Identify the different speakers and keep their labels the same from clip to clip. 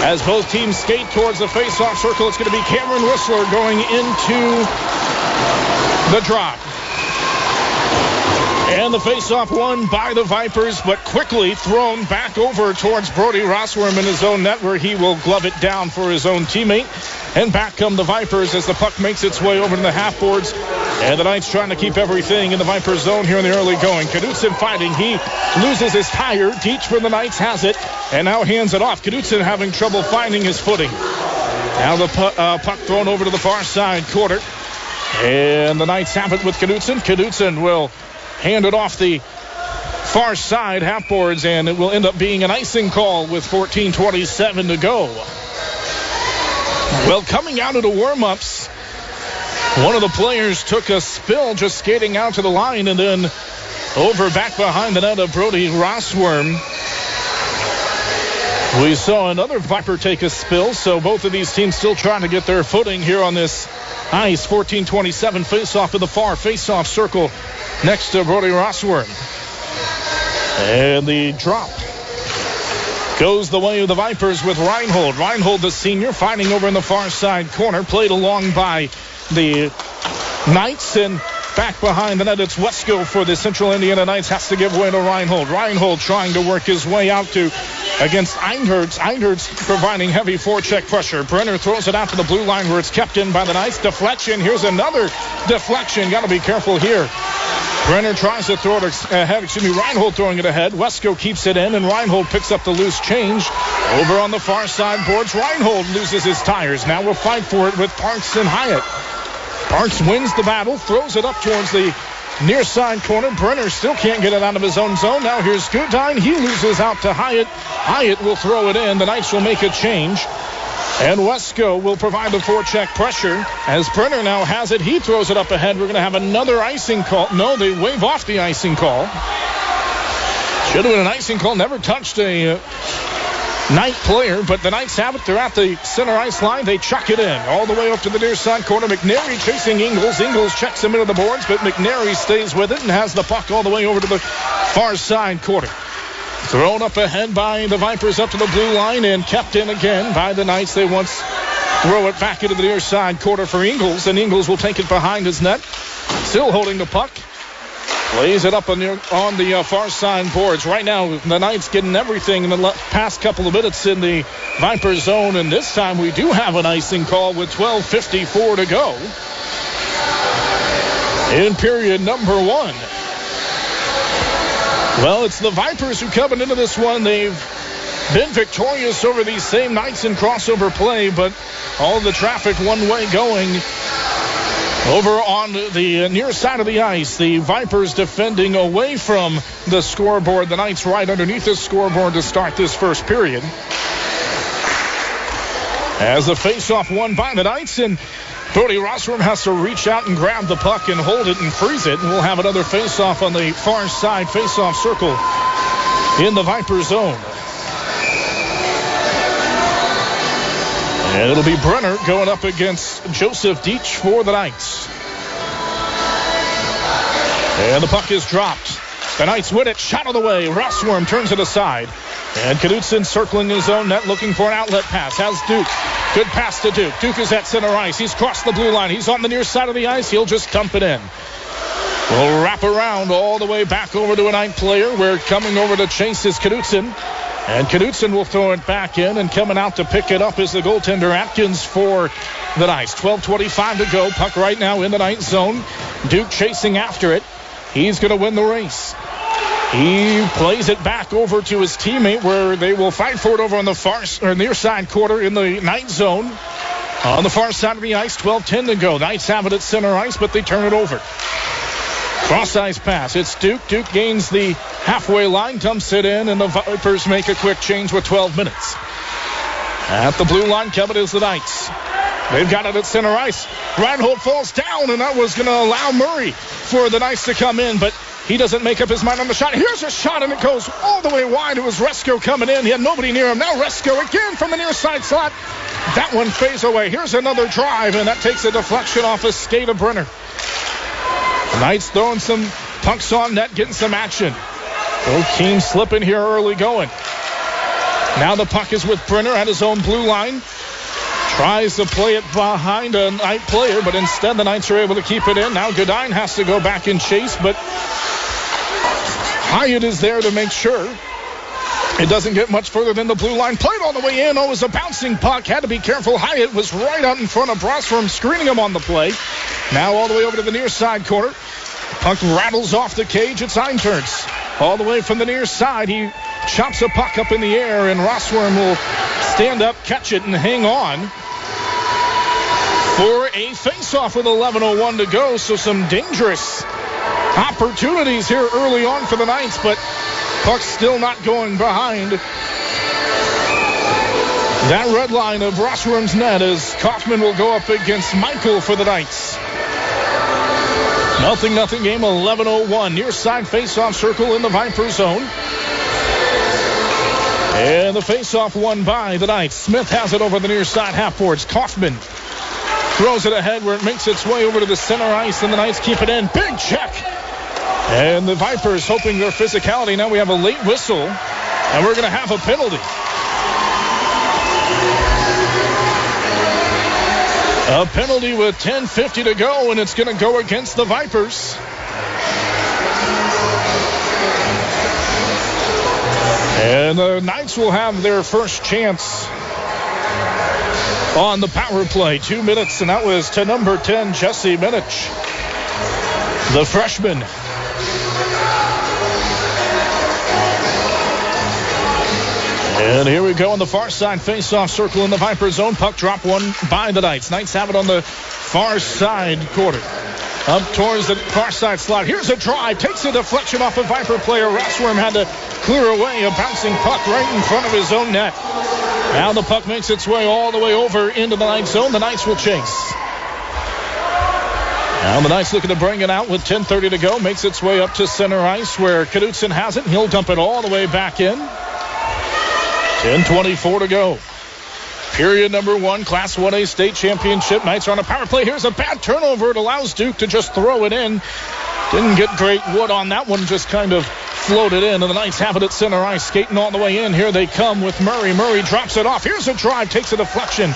Speaker 1: As both teams skate towards the face-off circle, it's going to be Cameron Whistler going into the drop. And the face-off won by the Vipers, but quickly thrown back over towards Brody Rossworm in his own net, where he will glove it down for his own teammate. And back come the Vipers as the puck makes its way over to the half boards. And the Knights trying to keep everything in the Vipers zone here in the early going. Knudsen fighting. He loses his tire. Deitch for the Knights has it and now hands it off. Knudsen having trouble finding his footing. Now the puck thrown over to the far side quarter. And the Knights have it with Knudsen. Knudsen will hand it off the far side half boards, and it will end up being an icing call with 14:27 to go. Well, coming out of the warm-ups, one of the players took a spill just skating out to the line, and then over back behind the net of Brody Rossworm. We saw another Viper take a spill, so both of these teams still trying to get their footing here on this ice. 14:27 face-off in the far face-off circle next to Brody Rossworm. And the drop goes the way of the Vipers with Reinhold. Reinhold, the senior, fighting over in the far side corner. Played along by the Knights, and back behind the net, it's Wesco for the Central Indiana Knights. Has to give way to Reinhold. Reinhold trying to work his way out to against Einherz. Einherz providing heavy forecheck pressure. Brenner throws it out to the blue line where it's kept in by the Knights. Deflection. Here's another deflection. Got to be careful here. Brenner tries to throw it ahead. Reinhold throwing it ahead. Wesco keeps it in, and Reinhold picks up the loose change. Over on the far side boards, Reinhold loses his tires. Now we'll fight for it with Parks and Hyatt. Parks wins the battle, throws it up towards the near side corner. Brenner still can't get it out of his own zone. Now here's Gudine. He loses out to Hyatt. Hyatt will throw it in. The Knights will make a change. And Wesco will provide the forecheck pressure. As Brenner now has it, he throws it up ahead. We're going to have another icing call. No, they wave off the icing call. Should have been an icing call. Never touched a Knight player, but the Knights have it. They're at the center ice line. They chuck it in all the way up to the near side corner. McNary chasing Ingles. Ingles checks him into the boards, but McNary stays with it and has the puck all the way over to the far side corner. Thrown up ahead by the Vipers up to the blue line and kept in again by the Knights. They once throw it back into the near side quarter for Ingles, and Ingles will take it behind his net. Still holding the puck. Lays it up on the far side boards. Right now, the Knights getting everything in the past couple of minutes in the Viper zone, and this time we do have an icing call with 12:54 to go in period number one. Well, it's the Vipers who coming into this one. They've been victorious over these same Knights in crossover play, but all the traffic one way going over on the near side of the ice. The Vipers defending away from the scoreboard. The Knights right underneath the scoreboard to start this first period. As the face-off won by the Knights, and Brody Rossworm has to reach out and grab the puck and hold it and freeze it. And we'll have another face-off on the far side face-off circle in the Viper zone. And it'll be Brenner going up against Joseph Deitch for the Knights. And the puck is dropped. The Knights win it. Shot of the way. Rossworm turns it aside. And Knudsen circling his own net looking for an outlet pass. Has Duke. Good pass to Duke. Duke is at center ice. He's crossed the blue line. He's on the near side of the ice. He'll just dump it in. We'll wrap around all the way back over to a Knight player. We're coming over to chase is Knudsen. And Knudsen will throw it back in, and coming out to pick it up is the goaltender Atkins for the Knights. 12:25 to go. Puck right now in the Knight zone. Duke chasing after it. He's going to win the race. He plays it back over to his teammate where they will fight for it over on the far or near side quarter in the Knight zone. On the far side of the ice, 12:10 to go. Knights have it at center ice, but they turn it over. Cross ice pass. It's Duke. Duke gains the halfway line, dumps it in, and the Vipers make a quick change with 12 minutes. At the blue line, coming is the Knights. They've got it at center ice. Reinhold falls down, and that was going to allow Murray for the Knights to come in, but he doesn't make up his mind on the shot. Here's a shot, and it goes all the way wide. It was Resko coming in. He had nobody near him. Now Resko again from the near side slot. That one fades away. Here's another drive, and that takes a deflection off a skate of Brenner. The Knights throwing some pucks on net, getting some action. Both teams slipping here early going. Now the puck is with Brenner at his own blue line. Tries to play it behind a Knight player, but instead the Knights are able to keep it in. Now Godine has to go back and chase, but Hyatt is there to make sure it doesn't get much further than the blue line. Played all the way in. Oh, it was a bouncing puck. Had to be careful. Hyatt was right out in front of Brosworm, screening him on the play. Now all the way over to the near side corner. Puck rattles off the cage. It's Einturns. All the way from the near side, he chops a puck up in the air, and Rossworm will stand up, catch it, and hang on for a face-off with 11:01 to go. So some dangerous opportunities here early on for the Knights, but puck's still not going behind that red line of Rossworm's net as Kaufman will go up against Michael for the Knights. 0-0 game, 11:01. Near side face-off circle in the Viper zone. And the face-off won by the Knights. Smith has it over the near side half boards. Kaufman throws it ahead where it makes its way over to the center ice, and the Knights keep it in. Big check. And the Vipers hoping their physicality. Now we have a late whistle, and we're going to have a penalty. A penalty with 10:50 to go, and it's going to go against the Vipers. And the Knights will have their first chance on the power play. 2 minutes, and that was to number 10, Jesse Minich, the freshman. And here we go on the far side face-off circle in the Viper zone. Puck drop one by the Knights. Knights have it on the far side quarter. Up towards the far side slot. Here's a drive. Takes a deflection off a Viper player. Rossworm had to clear away a bouncing puck right in front of his own net. Now the puck makes its way all the way over into the Knights zone. The Knights will chase. Now the Knights looking to bring it out with 10:30 to go. Makes its way up to center ice where Knudsen has it. He'll dump it all the way back in. 10:24 to go. Period number 1, Class 1A state championship. Knights are on a power play. Here's a bad turnover. It allows Duke to just throw it in. Didn't get great wood on that one. Just kind of floated in. And the Knights have it at center ice. Skating all the way in. Here they come with Murray. Murray drops it off. Here's a drive. Takes a deflection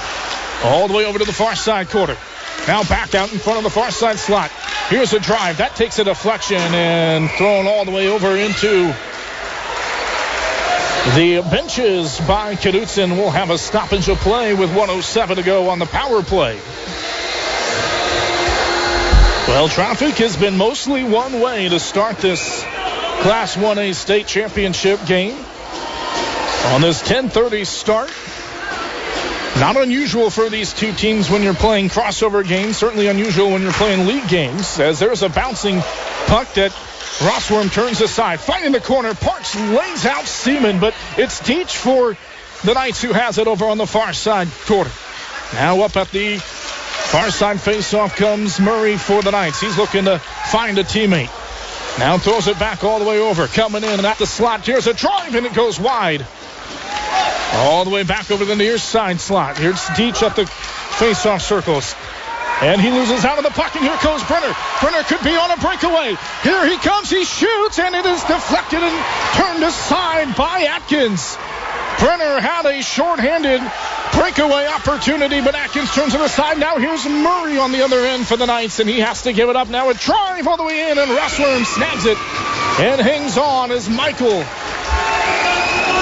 Speaker 1: all the way over to the far side quarter. Now back out in front of the far side slot. Here's a drive. That takes a deflection and thrown all the way over into the benches by Knudsen. Will have a stoppage of play with 1:07 to go on the power play. Well, traffic has been mostly one way to start this Class 1A state championship game. On this 10:30 start. Not unusual for these two teams when you're playing crossover games. Certainly unusual when you're playing league games, as there's a bouncing puck that Rossworm turns aside. Fighting the corner. Parks lays out Seaman, but it's Teach for the Knights who has it over on the far side quarter. Now up at the far side face-off comes Murray for the Knights. He's looking to find a teammate. Now throws it back all the way over. Coming in at the slot. Here's a drive, and it goes wide. All the way back over the near side slot. Here's Teach at the face-off circles. And he loses out of the puck, and here goes Brenner. Brenner could be on a breakaway. Here he comes, he shoots, and it is deflected and turned aside by Atkins. Brenner had a shorthanded breakaway opportunity, but Atkins turns it aside. Now here's Murray on the other end for the Knights, and he has to give it up. Now a drive all the way in, and Rossworm snags it and hangs on as Michael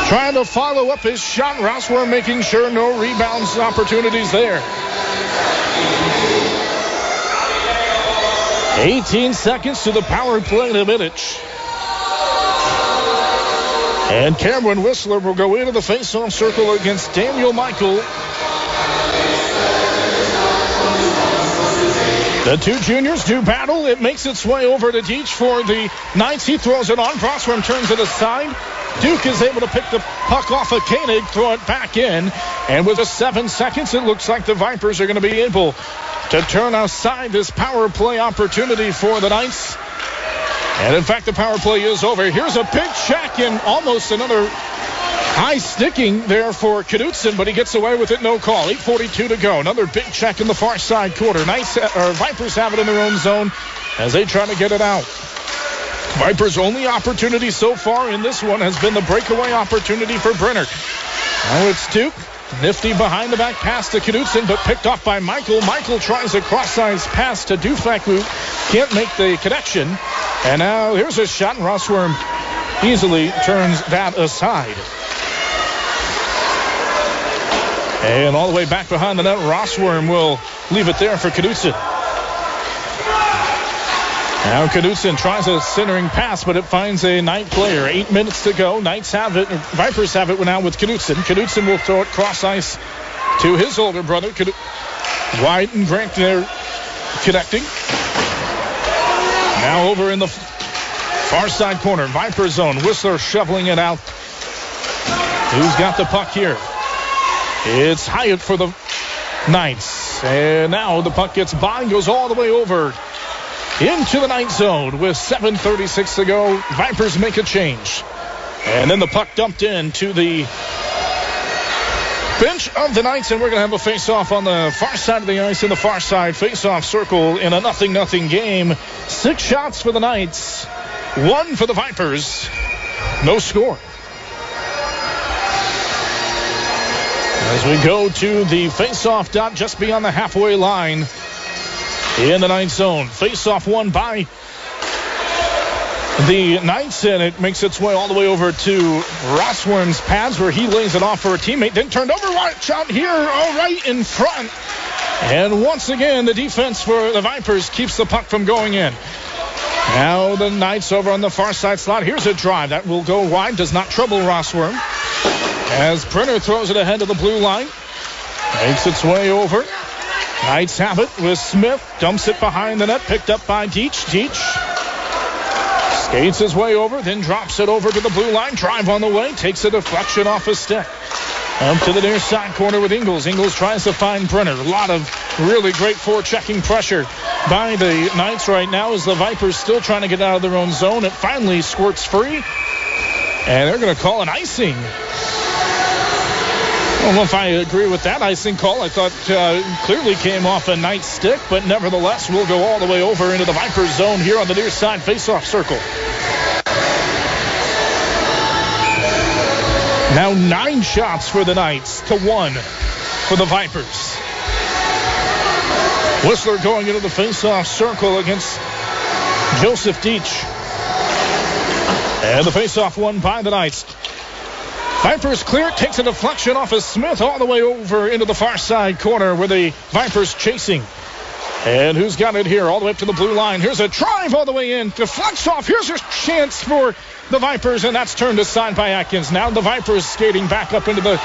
Speaker 1: trying to follow up his shot. Rossworm making sure no rebounds opportunities there. 18 seconds to the power play to Minich. And Cameron Whistler will go into the face-off circle against Daniel Michael. The two juniors do battle. It makes its way over to Teach for the Knights. He throws it on. Brosworm turns it aside. Duke is able to pick the puck off of Koenig, throw it back in. And with just 7 seconds, it looks like the Vipers are going to be able to turn aside this power play opportunity for the Knights. And in fact, the power play is over. Here's a big check and almost another high sticking there for Knudsen, but he gets away with it, no call. 8:42 to go. Another big check in the far side quarter. Vipers have it in their own zone as they try to get it out. Vipers' only opportunity so far in this one has been the breakaway opportunity for Brenner. Now it's Duke. Nifty behind the back pass to Knudsen, but picked off by Michael. Michael tries a cross-size pass to Dufek, who can't make the connection. And now here's a shot. Rossworm easily turns that aside. And all the way back behind the net, Rossworm will leave it there for Knudsen. Now Knudsen tries a centering pass, but it finds a Knight player. 8 minutes to go. Knights have it. Vipers have it now with Knudsen. Knudsen will throw it cross ice to his older brother. White and Grant there connecting. Now over in the far side corner. Viper zone. Whistler shoveling it out. Who's got the puck here? It's Hyatt for the Knights. And now the puck gets by and goes all the way over into the Knight zone with 7:36 to go. Vipers make a change. And then the puck dumped in to the bench of the Knights, and we're going to have a face-off on the far side of the ice in the far side face-off circle in a 0-0 game. 6 shots for the Knights, 1 for the Vipers. No score. As we go to the face-off dot just beyond the halfway line in the Knight zone. Face-off won by the Knights, and it makes its way all the way over to Rossworm's pads, where he lays it off for a teammate. Then turned over. Watch out here, all right in front. And once again, the defense for the Vipers keeps the puck from going in. Now the Knights over on the far side slot. Here's a drive that will go wide. Does not trouble Rossworm. As Brenner throws it ahead of the blue line. Makes its way over. Knights have it with Smith. Dumps it behind the net. Picked up by Deach. Deach skates his way over. Then drops it over to the blue line. Drive on the way. Takes a deflection off his stick. Up to the near side corner with Ingles. Ingles tries to find Brenner. A lot of really great forechecking pressure by the Knights right now as the Vipers still trying to get out of their own zone. It finally squirts free. And they're going to call an icing. I don't know if I agree with that icing call. I thought clearly came off a Knight stick, but nevertheless will go all the way over into the Vipers zone here on the near side faceoff circle. Now 9 shots for the Knights to 1 for the Vipers. Whistler going into the faceoff circle against Joseph Deach. And the faceoff won by the Knights. Vipers clear, takes a deflection off of Smith all the way over into the far side corner where the Vipers chasing. And who's got it here all the way up to the blue line? Here's a drive all the way in. Deflects off. Here's a chance for the Vipers, and that's turned aside by Atkins. Now the Vipers skating back up into the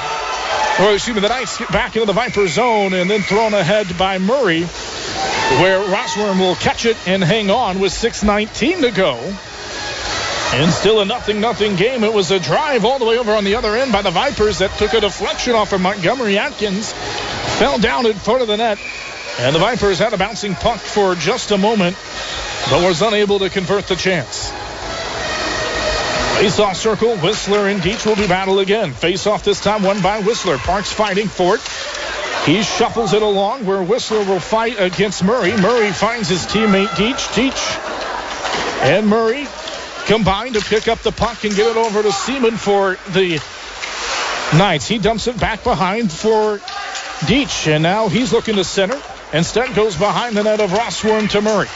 Speaker 1: Knights get back into the Viper zone and then thrown ahead by Murray, where Rossworm will catch it and hang on with 6:19 to go. And still a 0-0 game. It was a drive all the way over on the other end by the Vipers that took a deflection off of Montgomery. Atkins fell down in front of the net. And the Vipers had a bouncing puck for just a moment, but was unable to convert the chance. Face-off circle, Whistler and Deach will do battle again. Face-off this time won by Whistler. Parks fighting for it. He shuffles it along where Whistler will fight against Murray. Murray finds his teammate Deach. Deach and Murray combined to pick up the puck and get it over to Seaman for the Knights. He dumps it back behind for Deach, and now he's looking to center. Instead goes behind the net of Rossworm to Murray.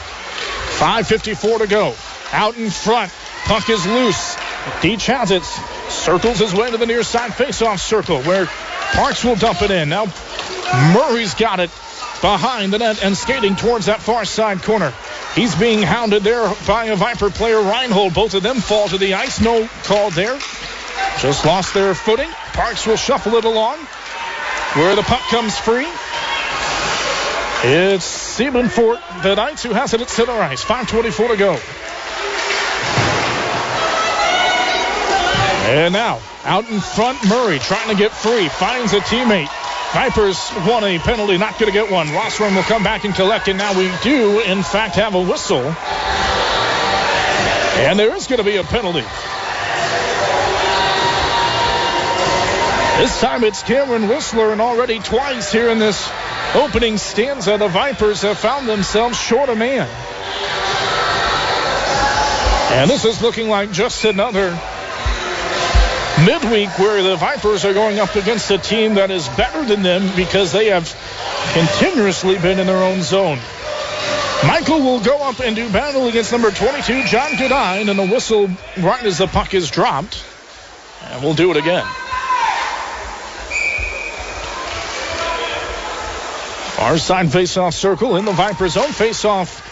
Speaker 1: 5:54 to go. Out in front. Puck is loose. Deach has it. Circles his way to the near side faceoff circle where Parks will dump it in. Now Murray's got it behind the net and skating towards that far side corner. He's being hounded there by a Viper player, Reinhold. Both of them fall to the ice. No call there. Just lost their footing. Parks will shuffle it along where the puck comes free. It's Seaman for the Knights who has it at center ice. 5:24 to go. And now, out in front, Murray trying to get free. Finds a teammate. Vipers won a penalty, not going to get one. Rossworm will come back and collect, and now we do, in fact, have a whistle. And there is going to be a penalty. This time it's Cameron Whistler, and already twice here in this opening stanza, the Vipers have found themselves short a man. And this is looking like just another midweek where the Vipers are going up against a team that is better than them because they have continuously been in their own zone. Michael will go up and do battle against number 22, John Goodine, and a whistle right as the puck is dropped. And we'll do it again. Far side face-off circle in the Viper zone. Face-off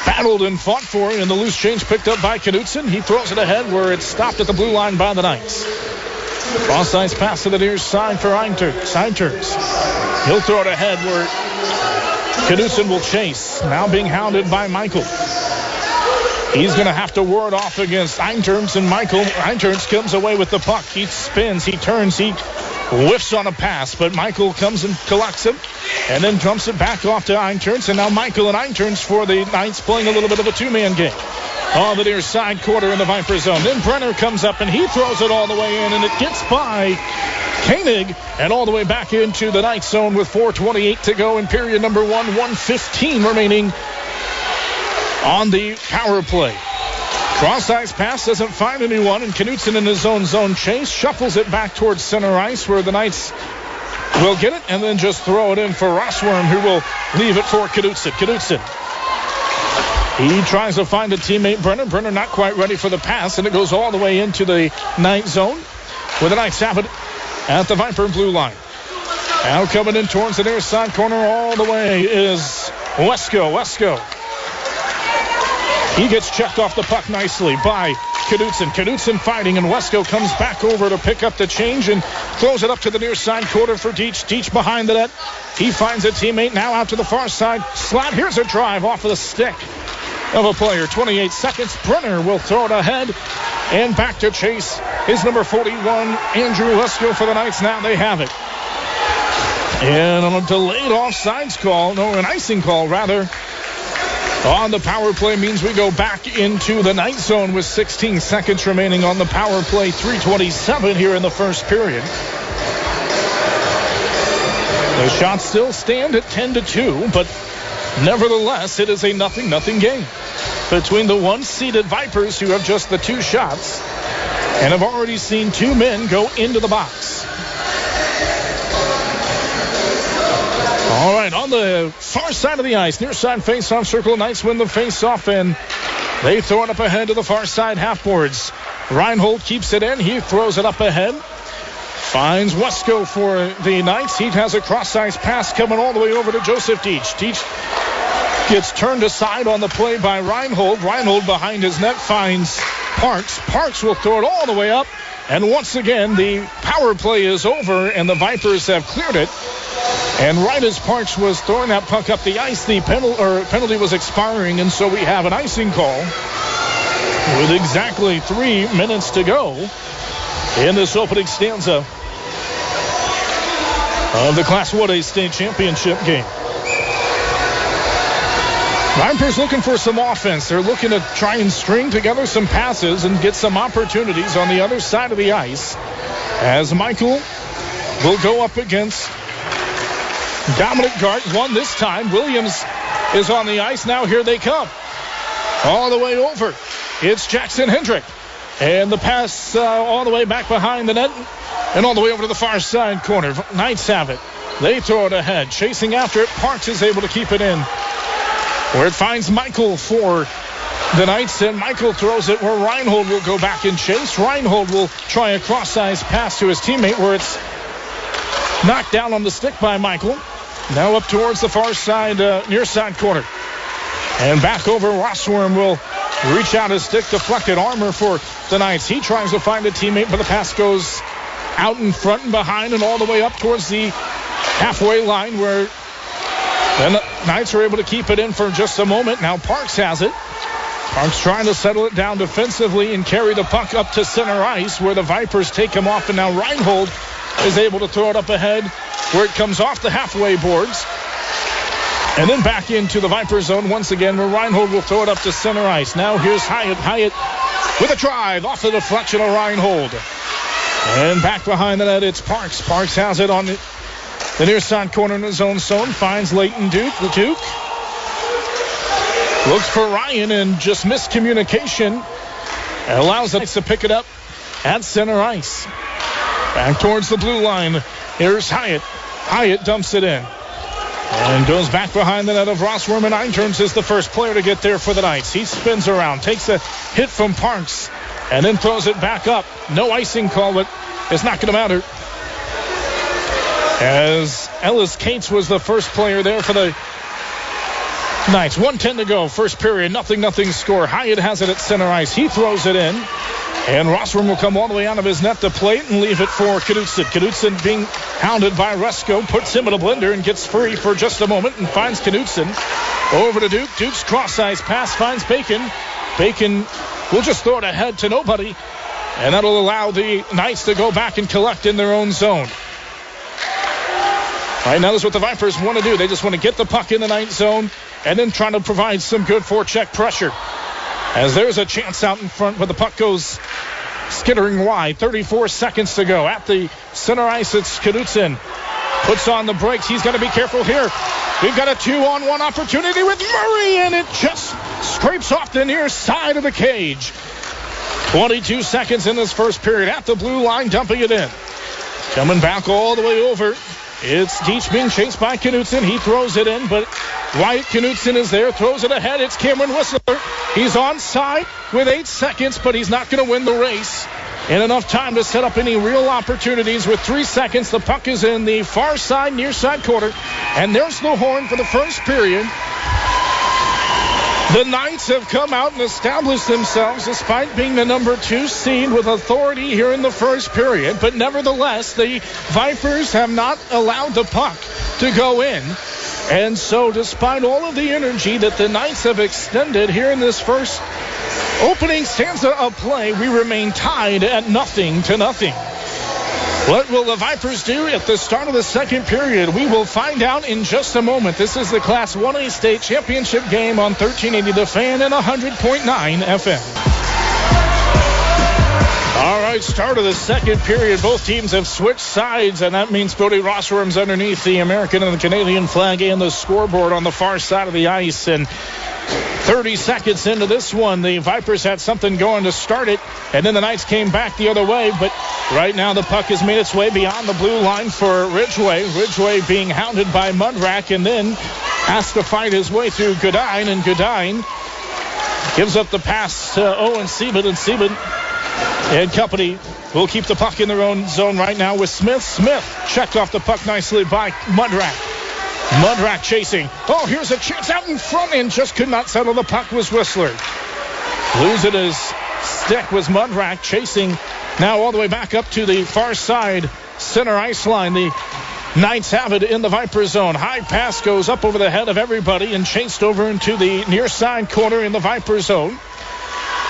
Speaker 1: battled and fought for, and the loose change picked up by Knutson. He throws it ahead where it's stopped at the blue line by the Knights. Cross ice pass to the near side for Einturns. He'll throw it ahead where Knutson will chase. Now being hounded by Michael. He's going to have to ward off against Einturns, and Einturns comes away with the puck. He spins, he turns, he whiffs on a pass, but Michael comes and collects him and then dumps it back off to Einturns, and now Michael and Einturns for the Knights playing a little bit of a two-man game on the near side quarter in the Viper zone. Then Brenner comes up and he throws it all the way in, and it gets by Koenig and all the way back into the Knights zone with 4:28 to go in period number 1, 1:15 remaining on the power play. Cross-ice pass doesn't find anyone, and Knutson in his own zone chase shuffles it back towards center ice where the Knights will get it and then just throw it in for Rossworm, who will leave it for Knutson. He tries to find a teammate, Brenner not quite ready for the pass, and it goes all the way into the Knight zone where the Knights have it at the Viper blue line. Now coming in towards the near side corner all the way is Wesco. He gets checked off the puck nicely by Knutson. Knutson fighting, and Wesco comes back over to pick up the change and throws it up to the near side quarter for Deach. Deach behind the net. He finds a teammate now out to the far side slot. Here's a drive off of the stick of a player. 28 seconds. Brenner will throw it ahead and back to chase is number 41, Andrew Wesco for the Knights. Now they have it. And on a delayed offsides call, an icing call rather, on the power play means we go back into the Knight zone with 16 seconds remaining on the power play. 3:27 here in the first period. The shots still stand at 10-2, but nevertheless, it is a 0-0 game between the one-seeded Vipers, who have just the 2 shots and have already seen 2 men go into the box. All right, on the far side of the ice, near side face-off circle, Knights win the face-off, and they throw it up ahead to the far side half boards. Reinhold keeps it in. He throws it up ahead. Finds Wesco for the Knights. He has a cross-ice pass coming all the way over to Joseph Deach. Deach gets turned aside on the play by Reinhold. Reinhold behind his net finds Parks. Parks will throw it all the way up, and once again, the power play is over, and the Vipers have cleared it. And right as Parks was throwing that puck up the ice, the penalty was expiring, and so we have an icing call with exactly 3 minutes to go in this opening stanza of the Class 1A state championship game. Vipers looking for some offense. They're looking to try and string together some passes and get some opportunities on the other side of the ice, as Michael will go up against Dominic Gart. Won this time. Williams is on the ice. Now here they come. All the way over. It's Jackson Hendrick. And the pass all the way back behind the net and all the way over to the far side corner. Knights have it. They throw it ahead. Chasing after it. Parks is able to keep it in, where it finds Michael for the Knights, and Michael throws it where Reinhold will go back and chase. Reinhold will try a cross-ice pass to his teammate, where it's knocked down on the stick by Michael. Now up towards the far side, near side corner. And back over, Rossworm will reach out his stick, deflected armor for the Knights. He tries to find a teammate, but the pass goes out in front and behind and all the way up towards the halfway line, where the Knights are able to keep it in for just a moment. Now Parks has it. Parks trying to settle it down defensively and carry the puck up to center ice, where the Vipers take him off, and now Reinhold is able to throw it up ahead, where it comes off the halfway boards and then back into the Viper zone once again, where Reinhold will throw it up to center ice. Now here's Hyatt with a drive off the deflection of Reinhold, and back behind the net it's Parks. Parks has it on the near side corner in his own zone, finds Leighton Duke. The Duke looks for Ryan, and just miscommunication allows us to pick it up at center ice. Back towards the blue line. Here's Hyatt. Hyatt dumps it in. And goes back behind the net of Rossworm, and Einturns is the first player to get there for the Knights. He spins around, takes a hit from Parks, and then throws it back up. No icing call, but it's not going to matter. As Ellis Cates was the first player there for the Knights. 1:10 to go, first period, nothing score. Hyatt has it at center ice. He throws it in. And Rossworm will come all the way out of his net to plate and leave it for Knudsen. Knudsen being hounded by Rusko, puts him in a blender and gets free for just a moment and finds Knudsen. Over to Duke. Duke's cross-ice pass finds Bacon. Bacon will just throw it ahead to nobody. And that'll allow the Knights to go back and collect in their own zone. Right now, that's what the Vipers want to do. They just want to get the puck in the Knight zone and then try to provide some good forecheck pressure. As there's a chance out in front, but the puck goes skittering wide. 34 seconds to go. At the center ice, it's Knudsen. Puts on the brakes. He's got to be careful here. We've got a 2-on-1 opportunity with Murray, and it just scrapes off the near side of the cage. 22 seconds in this first period. At the blue line, dumping it in. Coming back all the way over. It's Deitch being chased by Knudsen. He throws it in, but Wyatt Knudsen is there, throws it ahead. It's Cameron Whistler. He's onside with 8 seconds, but he's not going to win the race. And enough time to set up any real opportunities. With 3 seconds, the puck is in the far side, near side corner. And there's the horn for the first period. The Knights have come out and established themselves despite being the number 2 seed with authority here in the first period. But nevertheless, the Vipers have not allowed the puck to go in. And so despite all of the energy that the Knights have extended here in this first opening stanza of play, we remain tied at 0-0. What will the Vipers do at the start of the second period? We will find out in just a moment. This is the Class 1A State Championship game on 1380 The Fan and 100.9 FM. All right, start of the second period. Both teams have switched sides, and that means Bodie Rossworm's underneath the American and the Canadian flag and the scoreboard on the far side of the ice. And 30 seconds into this one, the Vipers had something going to start it, and then the Knights came back the other way. But right now the puck has made its way beyond the blue line for Ridgway. Ridgway being hounded by Mudrack and then has to fight his way through Godine, and Godine gives up the pass to Owen Sieben, and Sieben and company will keep the puck in their own zone right now with Smith. Smith checked off the puck nicely by Mudrack. Mudrack chasing. Oh, here's a chance out in front and just could not settle the puck was Whistler. Losing his stick was Mudrack chasing now all the way back up to the far side center ice line. The Knights have it in the Viper zone. High pass goes up over the head of everybody and chased over into the near side corner in the Viper zone.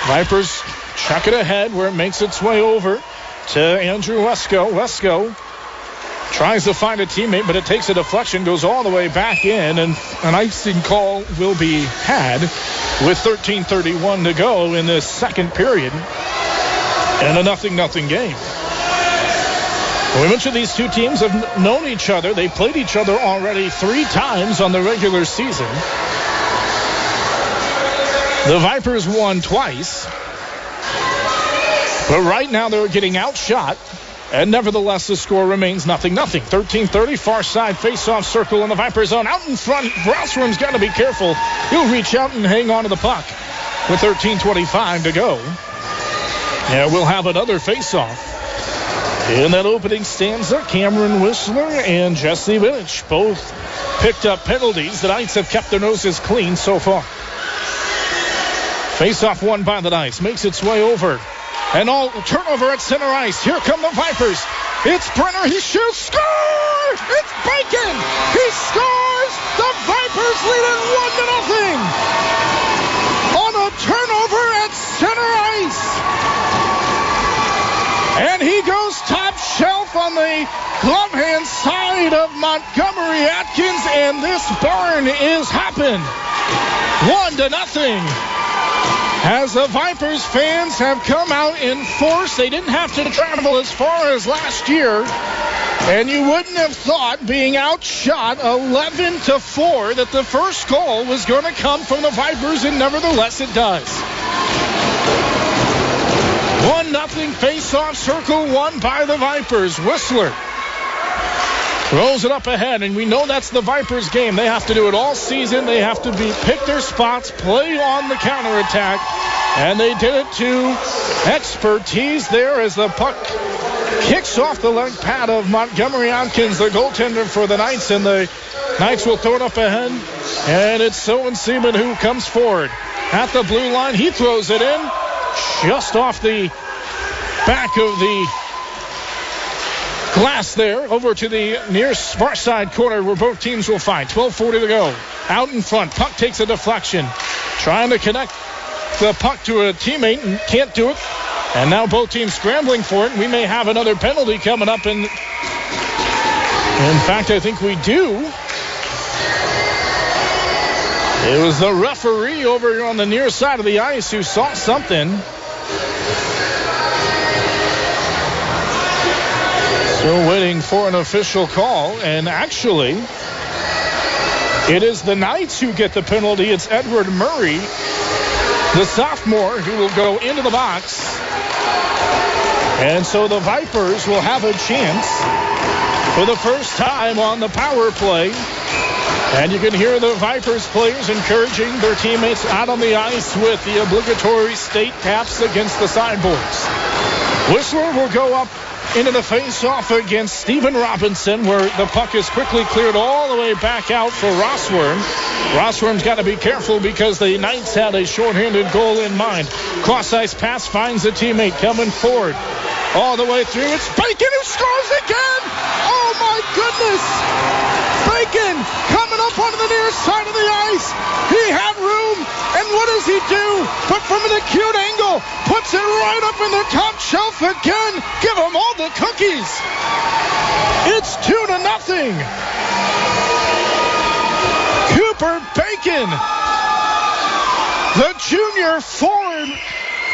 Speaker 1: Vipers chuck it ahead where it makes its way over to Andrew Lesko. Lesko tries to find a teammate, but it takes a deflection, goes all the way back in, and an icing call will be had with 13:31 to go in this second period. And a 0-0 game. We mentioned these two teams have known each other. They played each other already 3 times on the regular season. The Vipers won twice. But right now they're getting outshot. And nevertheless, the score remains 0-0. 13:30, far side face-off circle in the Viper zone. Out in front, Rossworm's got to be careful. He'll reach out and hang on to the puck with 13:25 to go. And we'll have another face-off. In that opening stanza, Cameron Whistler and Jesse Vinich both picked up penalties. The Knights have kept their noses clean so far. Face-off won by the Knights. Makes its way over. And all turnover at center ice. Here come the Vipers. It's Brenner. He shoots. Score! It's Bacon. He scores. The Vipers lead it 1-0 on a turnover at center ice. And he goes top shelf on the glove hand side of Montgomery Atkins, and this barn is happened. 1-0. As the Vipers fans have come out in force, they didn't have to travel as far as last year. And you wouldn't have thought, being outshot 11-4, that the first goal was going to come from the Vipers, and nevertheless it does. 1-0 face-off circle won by the Vipers. Whistler throws it up ahead, and we know that's the Vipers' game. They have to do it all season. They have to pick their spots, play on the counterattack, and they did it to expertise there as the puck kicks off the leg pad of Montgomery Atkins, the goaltender for the Knights, and the Knights will throw it up ahead, and it's Owen Seaman who comes forward at the blue line. He throws it in just off the back of the glass there, over to the near far side corner where both teams will fight. 12:40 to go. Out in front, puck takes a deflection, trying to connect the puck to a teammate and can't do it. And now both teams scrambling for it. We may have another penalty coming up, and in fact, I think we do. It was the referee over on the near side of the ice who saw something. Still waiting for an official call, and actually, it is the Knights who get the penalty. It's Edward Murray, the sophomore, who will go into the box. And so the Vipers will have a chance for the first time on the power play. And you can hear the Vipers players encouraging their teammates out on the ice with the obligatory state taps against the sideboards. Whistler will go up into the face-off against Stephen Robinson, where the puck is quickly cleared all the way back out for Rossworm. Rossworm's got to be careful because the Knights had a shorthanded goal in mind. Cross-ice pass finds a teammate coming forward. All the way through, it's Bacon who scores again! Oh my goodness! Bacon coming up onto the near side of the ice. He had room, and what does he do? But from an acute angle, puts it right up in the top shelf again. Give him all the cookies. It's 2-0. Cooper Bacon, the junior forward,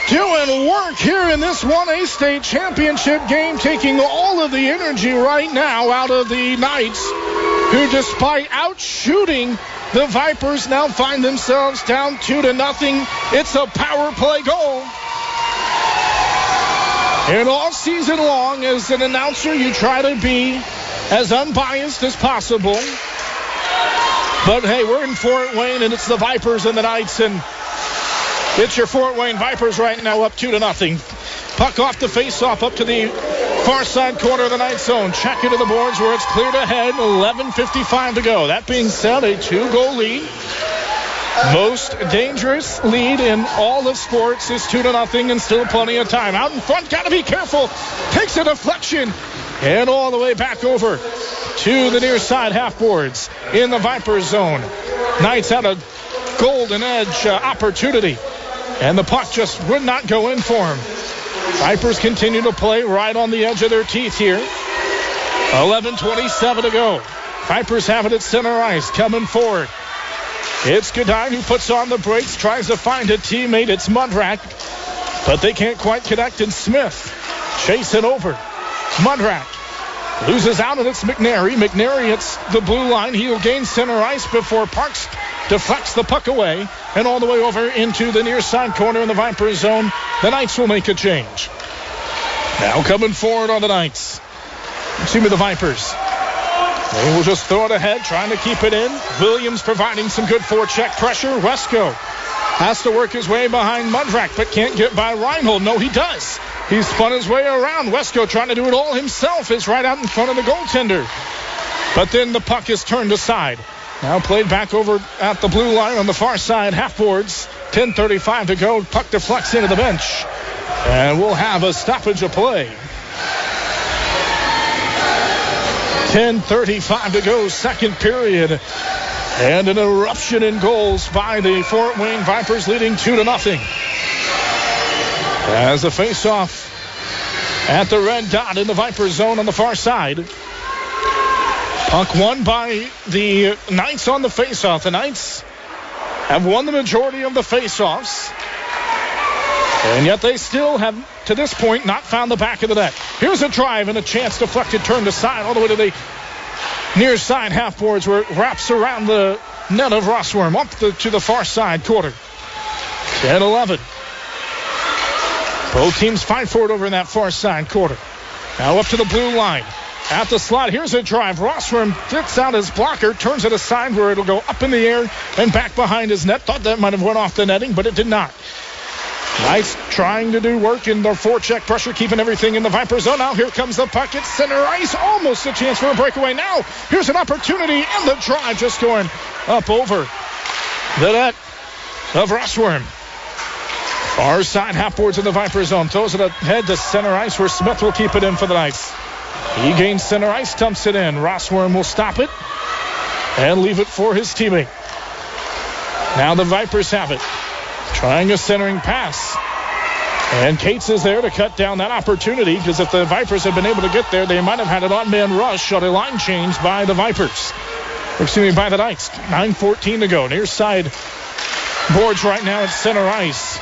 Speaker 1: doing work here in this 1A state championship game, taking all of the energy right now out of the Knights, who, despite outshooting the Vipers, now find themselves down 2-0. It's a power play goal. And all season long, as an announcer, you try to be as unbiased as possible. But hey, we're in Fort Wayne, and it's the Vipers and the Knights, and it's your Fort Wayne Vipers right now up 2-0. Puck off the face-off up to the far side corner of the Knights zone. Check into the boards where it's cleared ahead. 11:55 to go. That being said, a 2-goal lead. Most dangerous lead in all of sports is 2-0, and still plenty of time. Out in front, got to be careful. Takes a deflection and all the way back over to the near side half boards in the Vipers zone. Knights had a golden edge opportunity, and the puck just would not go in for him. Vipers continue to play right on the edge of their teeth here. 11:27 to go. Vipers have it at center ice, coming forward. It's Godine who puts on the brakes, tries to find a teammate. It's Mudrack, but they can't quite connect, and Smith chase it over. Mudrack loses out, and it's McNary. McNary hits the blue line. He'll gain center ice before Parks deflects the puck away and all the way over into the near side corner in the Vipers zone. The Knights will make a change. Now coming forward on the Knights. The Vipers. They will just throw it ahead, trying to keep it in. Williams providing some good forecheck pressure. Wesco has to work his way behind Mudrack, but can't get by Reinhold. No, he does. He's spun his way around. Wesco trying to do it all himself. Is right out in front of the goaltender. But then the puck is turned aside. Now played back over at the blue line on the far side, half boards. 10:35 to go. Puck deflects into the bench. And we'll have a stoppage of play. 10:35 to go, second period. And an eruption in goals by the Fort Wayne Vipers, leading 2-0. As the face-off at the red dot in the Vipers zone on the far side. Puck won by the Knights on the face-off. The Knights have won the majority of the face-offs, and yet they still have, to this point, not found the back of the net. Here's a drive and a chance deflected, turned aside all the way to the near side half boards where it wraps around the net of Rossworm up to the far side quarter. 10-11. Both teams fight for it over in that far side quarter. Now up to the blue line. At the slot, here's a drive. Rossworm gets out his blocker, turns it aside where it'll go up in the air and back behind his net. Thought that might have went off the netting, but it did not. Knights trying to do work in their forecheck pressure, keeping everything in the Viper zone. Now here comes the puck at center ice. Almost a chance for a breakaway. Now here's an opportunity, and the drive just going up over the net of Rossworm. Far side half boards in the Viper zone. Throws it ahead to center ice where Smith will keep it in for the Knights. He gains center ice, dumps it in. Rossworm will stop it and leave it for his teammate. Now the Vipers have it. Trying a centering pass. And Cates is there to cut down that opportunity, because if the Vipers had been able to get there, they might have had an on-man rush on a line change by the Vipers. By the Knights. 9:14 to go. Near side boards right now at center ice.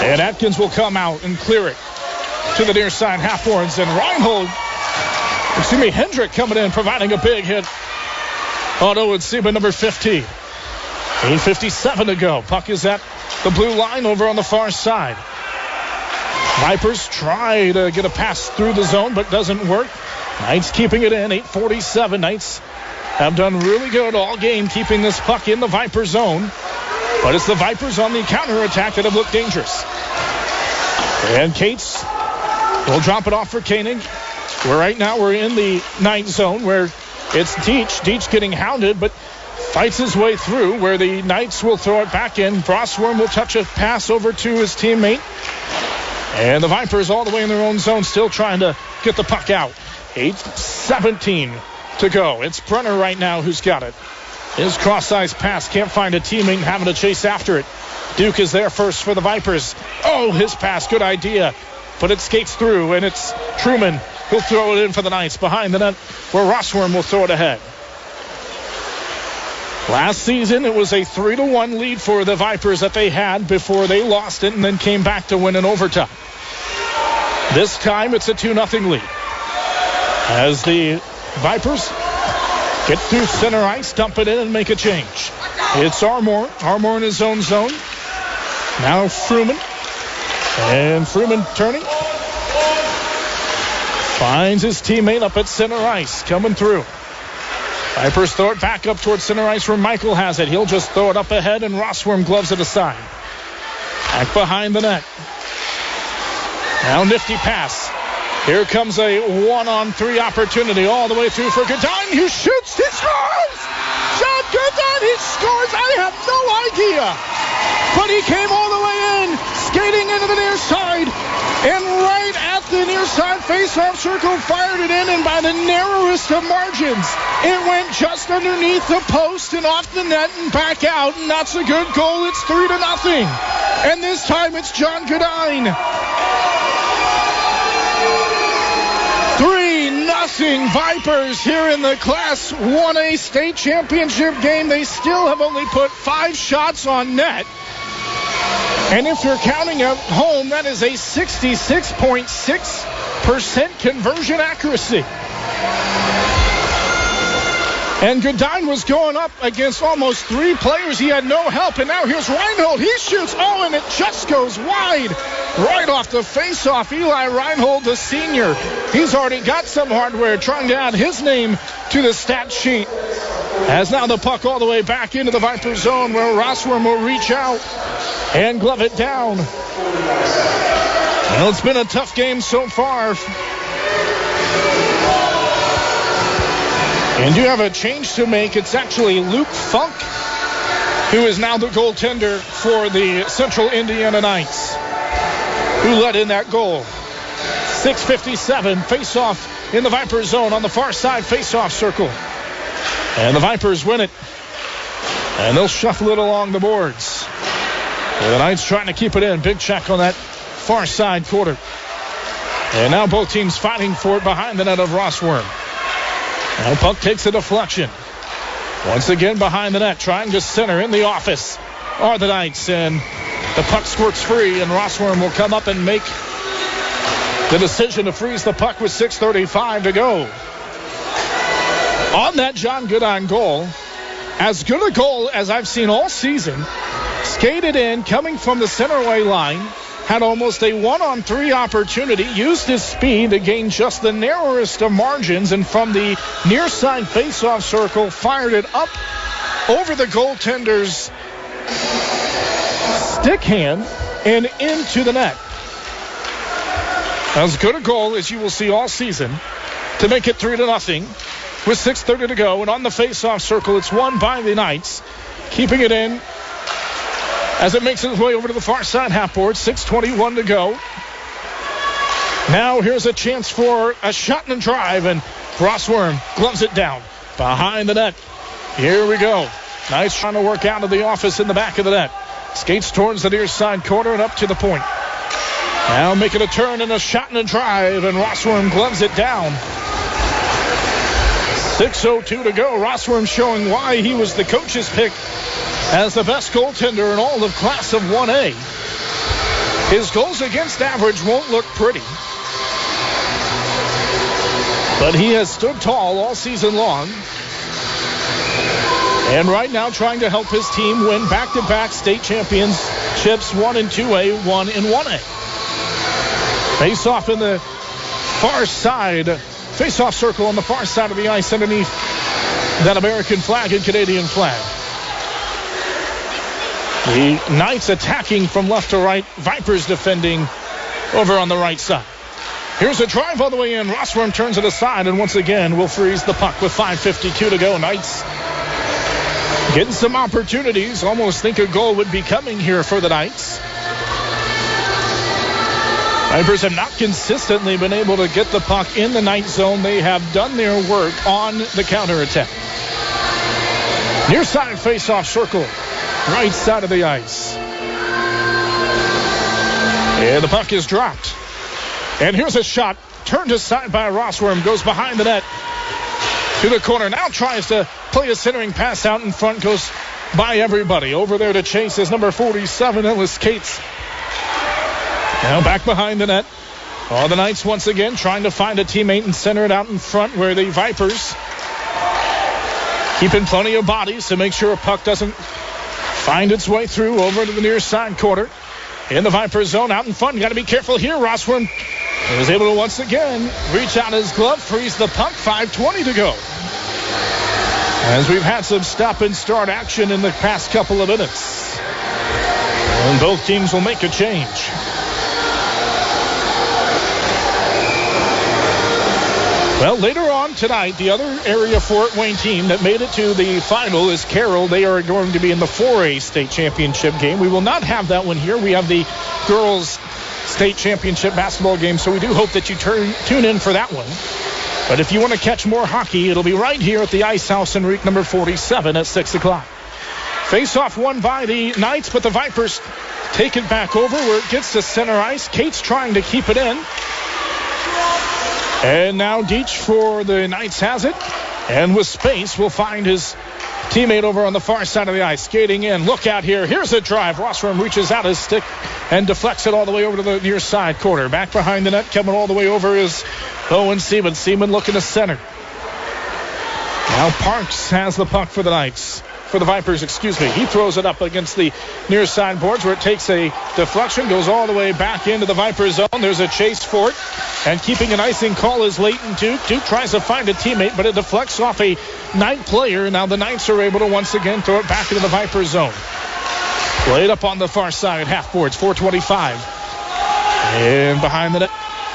Speaker 1: And Atkins will come out and clear it to the near side half boards. And Hendrick coming in, providing a big hit. Oh, no, it's Seba, number 15. 8:57 to go. Puck is at the blue line over on the far side. Vipers try to get a pass through the zone, but doesn't work. Knights keeping it in. 8:47. Knights have done really good all game keeping this puck in the Viper zone. But it's the Vipers on the counterattack that have looked dangerous. And Cates will drop it off for Koenig. Where right now we're in the Knight zone where it's Deitch. Deitch getting hounded, but fights his way through, where the Knights will throw it back in. Rossworm will touch a pass over to his teammate. And the Vipers all the way in their own zone, still trying to get the puck out. 8:17 to go. It's Brenner right now who's got it. His cross-ice pass, can't find a teammate, having to chase after it. Duke is there first for the Vipers. Oh, his pass, good idea. But it skates through, and it's Truman who'll throw it in for the Knights behind the net, where Rossworm will throw it ahead. Last season, it was a 3-1 lead for the Vipers that they had before they lost it and then came back to win in overtime. This time, it's a 2-0 lead. As the Vipers get through center ice, dump it in, and make a change. It's Armour. Armour in his own zone. Now Fruman. And Fruman turning. Finds his teammate up at center ice, coming through. Vipers throw it back up towards center ice where Michael has it. He'll just throw it up ahead, and Rossworm gloves it aside. Back behind the net. Now nifty pass. Here comes a 1-on-3 opportunity all the way through for Godin, who shoots. He scores! John Godin, he scores! I have no idea. But he came all the way in, skating into the near side. And right at the near side face-off circle, fired it in, and by the narrowest of margins, it went just underneath the post and off the net and back out. And that's a good goal. It's 3-0. And this time it's John Godin. 3-0 Vipers here in the Class 1A state championship game. They still have only put 5 shots on net. And if you're counting at home, that is a 66.6% conversion accuracy. And Godin was going up against almost 3 players. He had no help. And now here's Reinhold. He shoots. Oh, and it just goes wide. Right off the face-off. Eli Reinhold, the senior. He's already got some hardware, trying to add his name to the stat sheet. As now the puck all the way back into the Viper zone, where Rossworm will reach out and glove it down. Well, it's been a tough game so far. And you have a change to make. It's actually Luke Funk, who is now the goaltender for the Central Indiana Knights, who led in that goal. 6:57, face-off in the Viper zone on the far side face-off circle. And the Vipers win it. And they'll shuffle it along the boards. The Knights trying to keep it in. Big check on that far side quarter. And now both teams fighting for it behind the net of Rossworm. Now puck takes a deflection. Once again behind the net, trying to center in the office are the Knights. And the puck squirts free, and Rossworm will come up and make the decision to freeze the puck with 6:35 to go. On that John Godin goal, as good a goal as I've seen all season. Skated in, coming from the center away line, had almost a 1-on-3 opportunity, used his speed to gain just the narrowest of margins, and from the near side faceoff circle, fired it up over the goaltender's stick hand and into the net. As good a goal as you will see all season to make it 3-0 with 6:30 to go. And on the faceoff circle, it's won by the Knights, keeping it in as it makes its way over to the far side half board. 6:21 to go. Now here's a chance for a shot and a drive, and Rossworm gloves it down behind the net. Here we go. Knights trying to work out of the office in the back of the net. Skates towards the near side corner and up to the point. Now making a turn and a shot and a drive, and Rossworm gloves it down. 6:02 to go. Rossworm showing why he was the coach's pick as the best goaltender in all of Class of 1A. His goals against average won't look pretty, but he has stood tall all season long. And right now trying to help his team win back-to-back state championships, 1 in 2A, 1 in 1A. Face off in the far side, face-off circle on the far side of the ice underneath that American flag and Canadian flag. The Knights attacking from left to right, Vipers defending over on the right side. Here's a drive all the way in. Rossworm turns it aside, and once again will freeze the puck with 5:52 to go. Knights getting some opportunities. Almost think a goal would be coming here for the Knights. Vipers have not consistently been able to get the puck in the Knight zone. They have done their work on the counterattack. Near side face-off circle, right side of the ice. And the puck is dropped. And here's a shot. Turned aside by Rossworm. Goes behind the net to the corner. Now tries to play a centering pass out in front. Goes by everybody. Over there to chase is number 47, Ellis Cates. Now back behind the net. All the Knights once again trying to find a teammate and center it out in front, where the Vipers keeping plenty of bodies to make sure a puck doesn't find its way through over to the near side corner. In the Viper zone out in front. Got to be careful here. Rossworm was able to once again reach out his glove, freeze the puck. 5:20 to go, as we've had some stop and start action in the past couple of minutes, and both teams will make a change. Well, later on tonight, the other area Fort Wayne team that made it to the final is Carroll. They are going to be in the 4A state championship game. We will not have that one here. We have the girls state championship basketball game, so we do hope that you tune in for that one. But if you want to catch more hockey, it'll be right here at the Ice House in Reek number 47 at 6 o'clock. Face-off won by the Knights, but the Vipers take it back over where it gets to center ice. Kate's trying to keep it in. And now Deitch for the Knights has it. And with space, will find his teammate over on the far side of the ice. Skating in. Look out here. Here's a drive. Rossworm reaches out his stick and deflects it all the way over to the near side corner. Back behind the net, coming all the way over is Owen Seaman. Seaman looking to center. Now Parks has the puck for the Knights. For the Vipers, He throws it up against the near side boards where it takes a deflection, goes all the way back into the Viper zone. There's a chase for it, and keeping an icing call is Leighton Duke. Duke tries to find a teammate, but it deflects off a Knight player. Now the Knights are able to once again throw it back into the Viper zone. Played up on the far side, half boards, 4:25. And behind the net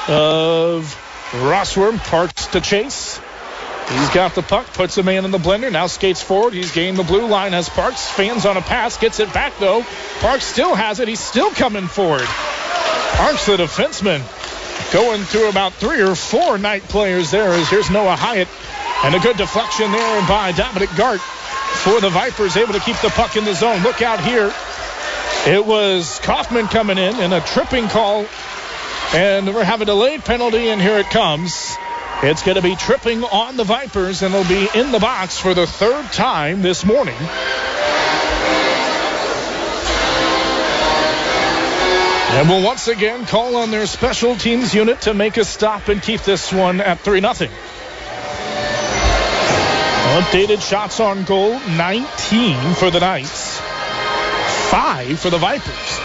Speaker 1: of Rossworm, Parks to chase. He's got the puck, puts a man in the blender, now skates forward. He's gained the blue line as Parks fans on a pass, gets it back though. Parks still has it. He's still coming forward. Parks, the defenseman, going through about 3 or 4 Knight players there, as here's Noah Hyatt. And a good deflection there by Dominic Gart for the Vipers, able to keep the puck in the zone. Look out here. It was Kaufman coming in and a tripping call. And we're having a delayed penalty, and here it comes. It's going to be tripping on the Vipers, and it'll be in the box for the 3rd time this morning. And we'll once again call on their special teams unit to make a stop and keep this one at 3-0. Updated shots on goal, 19 for the Knights, 5 for the Vipers.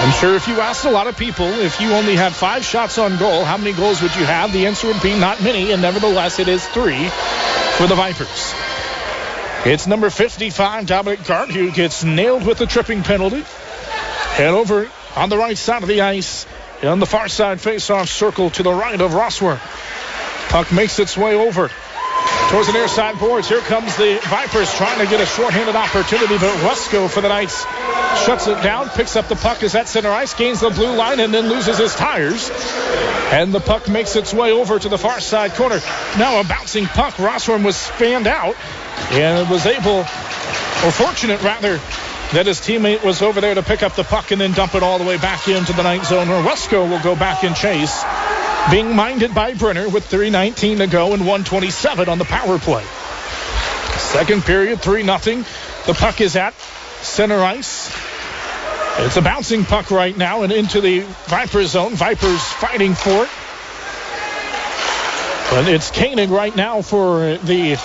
Speaker 1: I'm sure if you asked a lot of people, if you only had 5 shots on goal, how many goals would you have? The answer would be not many, and nevertheless, it is 3 for the Vipers. It's number 55, Dominic Gart, who gets nailed with the tripping penalty. And over on the right side of the ice, on the far side face-off circle to the right of Rossworm. Puck makes its way over towards the near side boards. Here comes the Vipers trying to get a shorthanded opportunity, but Wesco for the Knights shuts it down, picks up the puck as at center ice, gains the blue line, and then loses his tires. And the puck makes its way over to the far side corner. Now a bouncing puck. Rossworm was fanned out and was able, or fortunate rather, that his teammate was over there to pick up the puck and then dump it all the way back into the Knight zone, where Wesco will go back and chase, being minded by Brenner with 3:19 to go and 1:27 on the power play. Second period, 3-0. The puck is at center ice. It's a bouncing puck right now and into the Vipers zone. Vipers fighting for it. But it's Koenig right now for the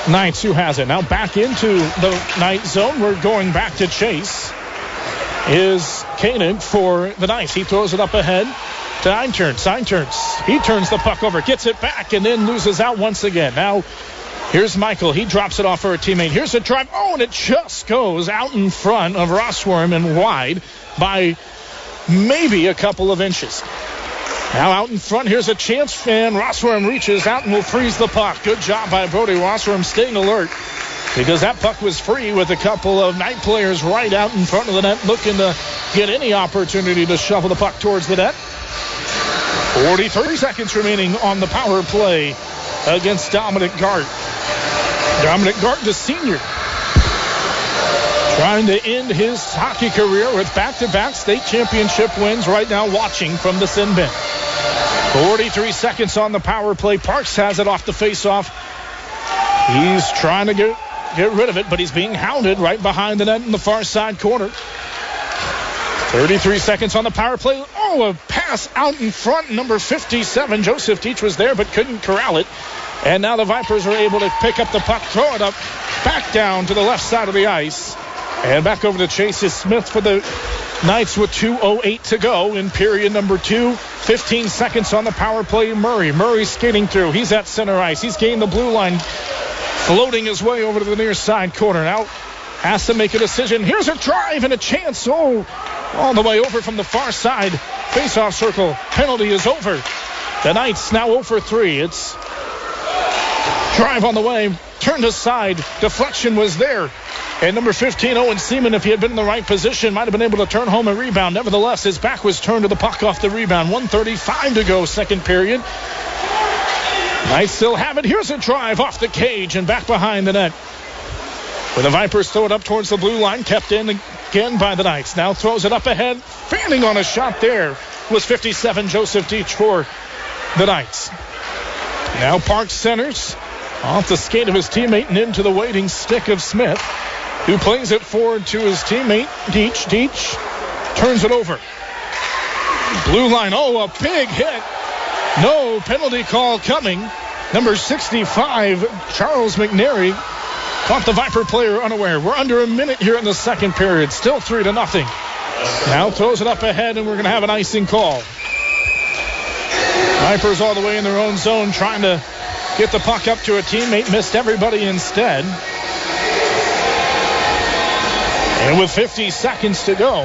Speaker 1: Knights who has it. Now back into the Knight zone. We're going back to chase. Is Koenig for the Knights. He throws it up ahead to Einturns. He turns the puck over, gets it back, and then loses out once again. Now here's Michael. He drops it off for a teammate. Here's a drive. Oh, and it just goes out in front of Rossworm and wide by maybe a couple of inches. Now out in front, here's a chance, and Rossworm reaches out and will freeze the puck. Good job by Brody Rossworm staying alert, because that puck was free with a couple of Knight players right out in front of the net looking to get any opportunity to shovel the puck towards the net. 43 seconds remaining on the power play against Dominic Gart. Dominic Gart, the senior, trying to end his hockey career with back-to-back state championship wins right now, watching from the sin bin. 43 seconds on the power play. Parks has it off the face-off. He's trying to get rid of it, but he's being hounded right behind the net in the far side corner. 33 seconds on the power play. Oh, a pass out in front. Number 57, Joseph Teach, was there but couldn't corral it. And now the Vipers are able to pick up the puck, throw it up, back down to the left side of the ice. And back over to Chase is Smith for the Knights with 2:08 to go in period number 2. 15 seconds on the power play. Murray skating through. He's at center ice. He's gained the blue line, floating his way over to the near side corner. Now has to make a decision. Here's a drive and a chance. Oh, all the way over from the far side. Face-off circle. Penalty is over. The Knights now 0 for 3. It's drive on the way. Turned aside. Deflection was there. And number 15, Owen Seaman, if he had been in the right position, might have been able to turn home a rebound. Nevertheless, his back was turned to the puck off the rebound. 1:35 to go, second period. Knights still have it. Here's a drive off the cage and back behind the net. Where the Vipers throw it up towards the blue line, kept in again by the Knights. Now throws it up ahead. Fanning on a shot there was 57, Joseph Deach for the Knights. Now Parks centers off the skate of his teammate and into the waiting stick of Smith, who plays it forward to his teammate, Deach. Deach turns it over. Blue line, oh, a big hit. No penalty call coming. Number 65, Charles McNary, caught the Viper player unaware. We're under a minute here in the second period. Still 3-0. Now throws it up ahead, and we're going to have an icing call. Vipers all the way in their own zone, trying to get the puck up to a teammate. Missed everybody instead. And with 50 seconds to go,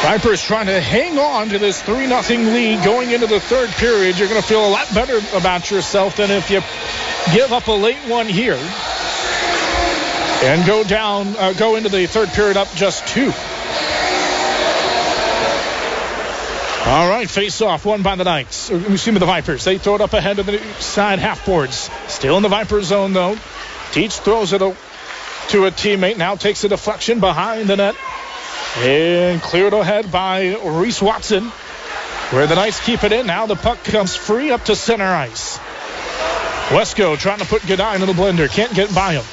Speaker 1: Vipers trying to hang on to this 3-0 lead going into the third period. You're going to feel a lot better about yourself than if you give up a late one here and go into the third period up just 2. All right, face-off won by the Knights. The Vipers. They throw it up ahead to the side half boards. Still in the Viper zone, though. Teach throws it to a teammate. Now takes a deflection behind the net. And cleared ahead by Reese Watson, where the Knights keep it in. Now the puck comes free up to center ice. Wesco trying to put Godin in the blender. Can't get by him.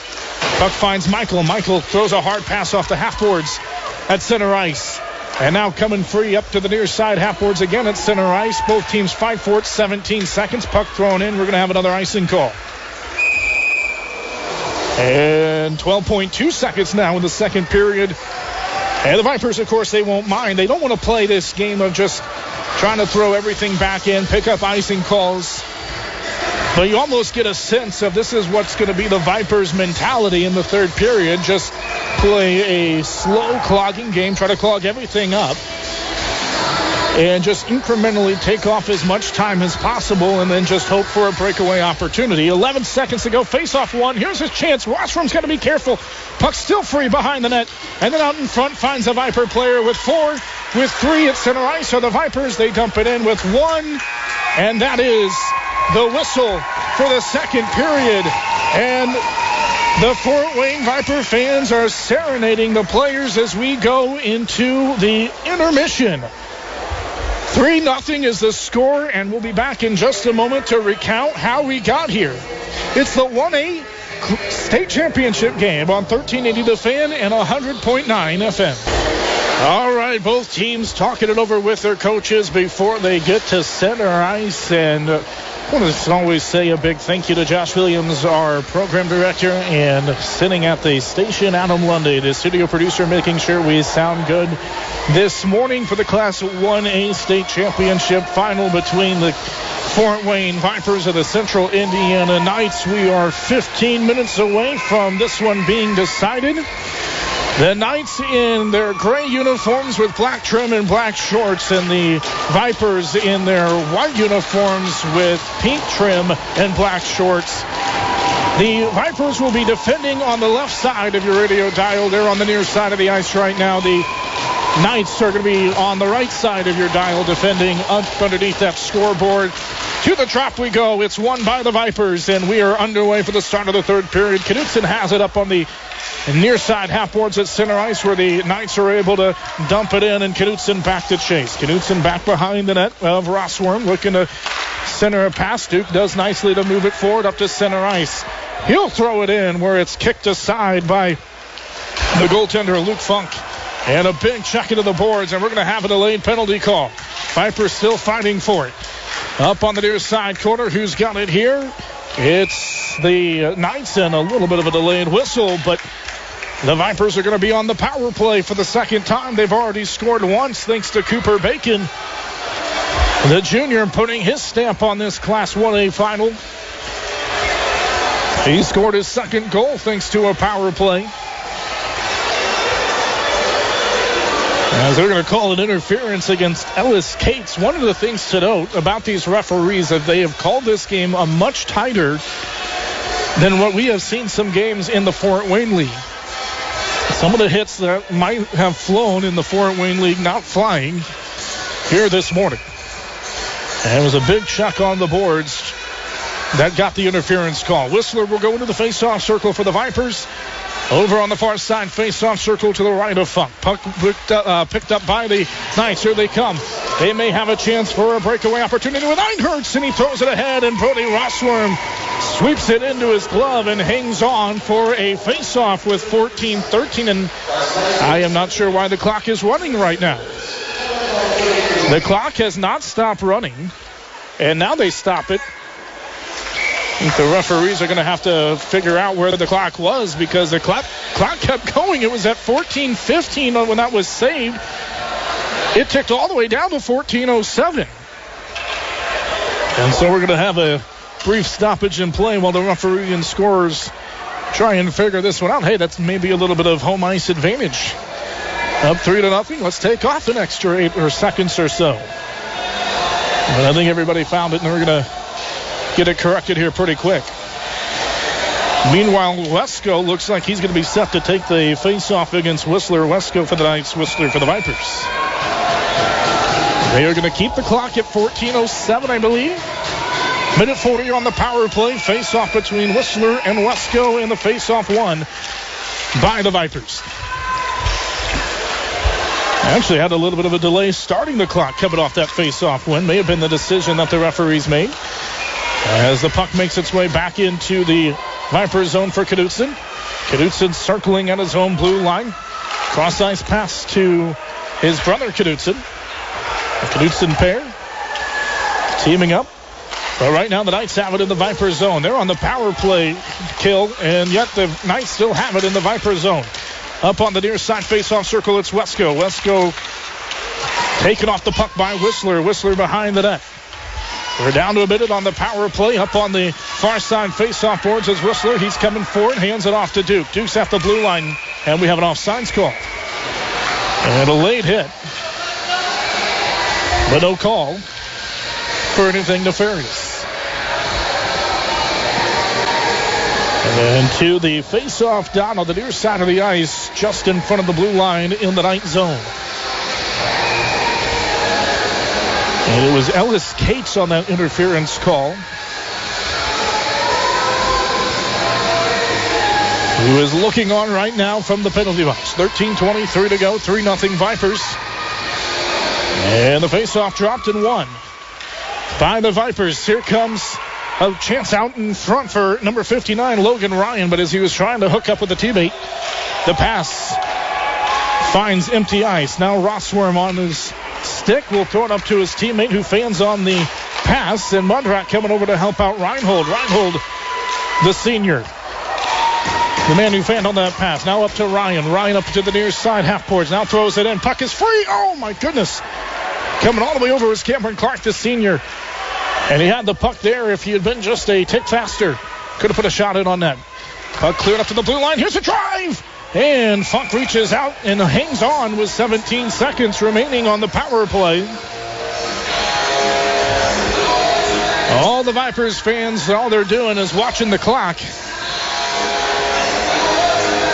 Speaker 1: Puck finds Michael. Michael throws a hard pass off the half boards at center ice. And now coming free up to the near side half boards again at center ice. Both teams fight for it. 17 seconds. Puck thrown in. We're going to have another icing call. And 12.2 seconds now in the second period. And the Vipers, of course, they won't mind. They don't want to play this game of just trying to throw everything back in, pick up icing calls. But you almost get a sense of this is what's going to be the Vipers' mentality in the third period. Just play a slow clogging game, try to clog everything up, and just incrementally take off as much time as possible and then just hope for a breakaway opportunity. 11 seconds to go. Face-off one. Here's his chance. Rossworm's got to be careful. Puck still free behind the net. And then out in front finds a Viper player with 4. With 3 at center ice are the Vipers. They dump it in with 1. And that is the whistle for the second period. And the Fort Wayne Viper fans are serenading the players as we go into the intermission. 3-0 is the score, and we'll be back in just a moment to recount how we got here. It's the 1A state championship game on 1380 The Fan and 100.9 FM. All right, both teams talking it over with their coaches before they get to center ice. And I want to always say a big thank you to Josh Williams, our program director, and sitting at the station, Adam Lundy, the studio producer, making sure we sound good this morning for the Class 1A state championship final between the Fort Wayne Vipers of the Central Indiana Knights. We are 15 minutes away from this one being decided. The Knights in their gray uniforms with black trim and black shorts, and the Vipers in their white uniforms with pink trim and black shorts. The Vipers will be defending on the left side of your radio dial. They're on the near side of the ice right now. The Knights are going to be on the right side of your dial, defending up underneath that scoreboard. To the drop we go. It's won by the Vipers, and we are underway for the start of the third period. Knutson has it up on the near side half boards at center ice, where the Knights are able to dump it in, and Knutson back to chase. Knutson back behind the net of Rossworm, looking to center a pass. Duke does nicely to move it forward up to center ice. He'll throw it in where it's kicked aside by the goaltender, Luke Funk. And a big check into the boards, and we're going to have a delayed penalty call. Vipers still fighting for it. Up on the near side corner, who's got it here? It's the Knights, and a little bit of a delayed whistle, but the Vipers are going to be on the power play for the second time. They've already scored once thanks to Cooper Bacon, the junior, putting his stamp on this Class 1A final. He scored his second goal thanks to a power play. As they're going to call an interference against Ellis Cates. One of the things to note about these referees is they have called this game a much tighter than what we have seen some games in the Fort Wayne League. Some of the hits that might have flown in the Fort Wayne League not flying here this morning. And it was a big check on the boards that got the interference call. Whistler will go into the face-off circle for the Vipers. Over on the far side, face-off circle to the right of Funk. Puck picked up by the Knights. Here they come. They may have a chance for a breakaway opportunity with Einhertz, and he throws it ahead, and Brody Rossworm sweeps it into his glove and hangs on for a face-off with 14-13, and I am not sure why the clock is running right now. The clock has not stopped running, and now they stop it. I think the referees are going to have to figure out where the clock was, because the clock kept going. It was at 14:15 when that was saved. It ticked all the way down to 14:07. And so we're going to have a brief stoppage in play while the referee and scorers try and figure this one out. Hey, that's maybe a little bit of home ice advantage. Up 3-0. Let's take off an extra 8 seconds or so. But I think everybody found it, and we're going to get it corrected here pretty quick. Meanwhile, Wesco looks like he's going to be set to take the face-off against Whistler. Wesco for the Knights, Whistler for the Vipers. They are going to keep the clock at 14:07, I believe. Minute 40 on the power play. Face-off between Whistler and Wesco, and the face-off won by the Vipers. Actually had a little bit of a delay starting the clock coming off that face-off win. May have been the decision that the referees made. As the puck makes its way back into the Viper zone for Knutson. Knutson circling at his own blue line. Cross-ice pass to his brother Knutson. The Knutson pair teaming up. But right now the Knights have it in the Viper zone. They're on the power play kill, and yet the Knights still have it in the Viper zone. Up on the near side face-off circle, it's Wesco. Wesco taken off the puck by Whistler. Whistler behind the net. We're down to a minute on the power play. Up on the far side face-off boards is Whistler. He's coming forward, hands it off to Duke. Duke's at the blue line, and we have an offsides call. And a late hit, but no call for anything nefarious. And to the face-off down on the near side of the ice, just in front of the blue line in the night zone. And it was Ellis Cates on that interference call. Who is looking on right now from the penalty box. 13:23 to go, 3-0 Vipers. And the face-off dropped and won by the Vipers. Here comes a chance out in front for number 59, Logan Ryan. But as he was trying to hook up with a teammate, the pass finds empty ice. Now Rossworm on his stick will throw it up to his teammate who fans on the pass. And Mundrak coming over to help out Reinhold. Reinhold, the senior, the man who fanned on that pass. Now up to Ryan. Ryan up to the near side half boards. Now throws it in. Puck is free. Oh, my goodness. Coming all the way over is Cameron Clark, the senior. And he had the puck there. If he had been just a tick faster, could have put a shot in on that. Puck cleared up to the blue line. Here's a drive. And Funk reaches out and hangs on with 17 seconds remaining on the power play. All the Vipers fans, all they're doing is watching the clock.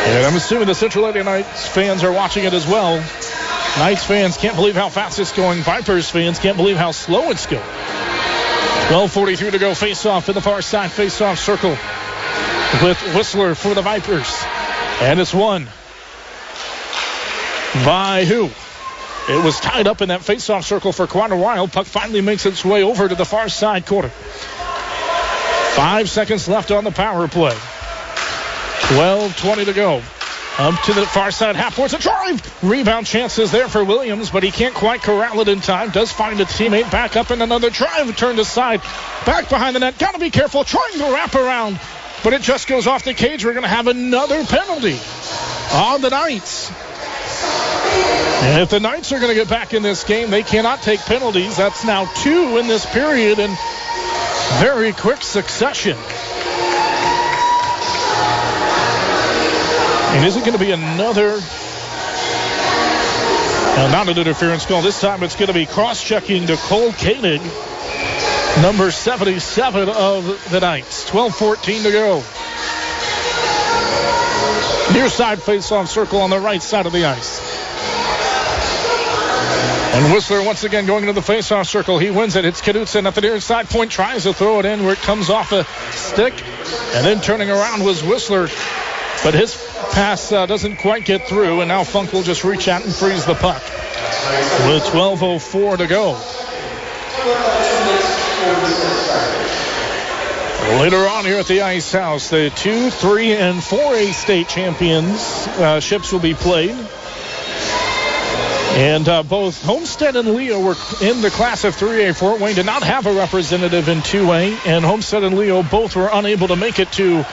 Speaker 1: And I'm assuming the Central Lady Knights fans are watching it as well. Knights fans can't believe how fast it's going. Vipers fans can't believe how slow it's going. 12:43 to go. Face-off in the far side face-off circle with Whistler for the Vipers. And it's won by who? It was tied up in that face-off circle for quite a while. Puck finally makes its way over to the far side corner. 5 seconds left on the power play. 12:20 to go. Up to the far side half boards. A drive. Rebound chances there for Williams, but he can't quite corral it in time. Does find a teammate. Back up in another drive. Turned aside. Back behind the net. Got to be careful. Trying to wrap around, but it just goes off the cage. We're going to have another penalty on the Knights. And if the Knights are going to get back in this game, they cannot take penalties. That's now 2 in this period in very quick succession. And is it going to be another? Not an interference call. This time it's going to be cross-checking to Cole Koenig, number 77 of the Knights. 12:14 to go. Near side face-off circle on the right side of the ice. And Whistler once again going into the face-off circle. He wins it. It's Knudsen at the near side point. Tries to throw it in where it comes off a stick. And then turning around was Whistler. But his pass doesn't quite get through. And now Funk will just reach out and freeze the puck. With 12:04 to go. Later on here at the Ice House, the 2, 3, and 4A state championships will be played. And both Homestead and Leo were in the class of 3A. Fort Wayne did not have a representative in 2A, and Homestead and Leo both were unable to make it to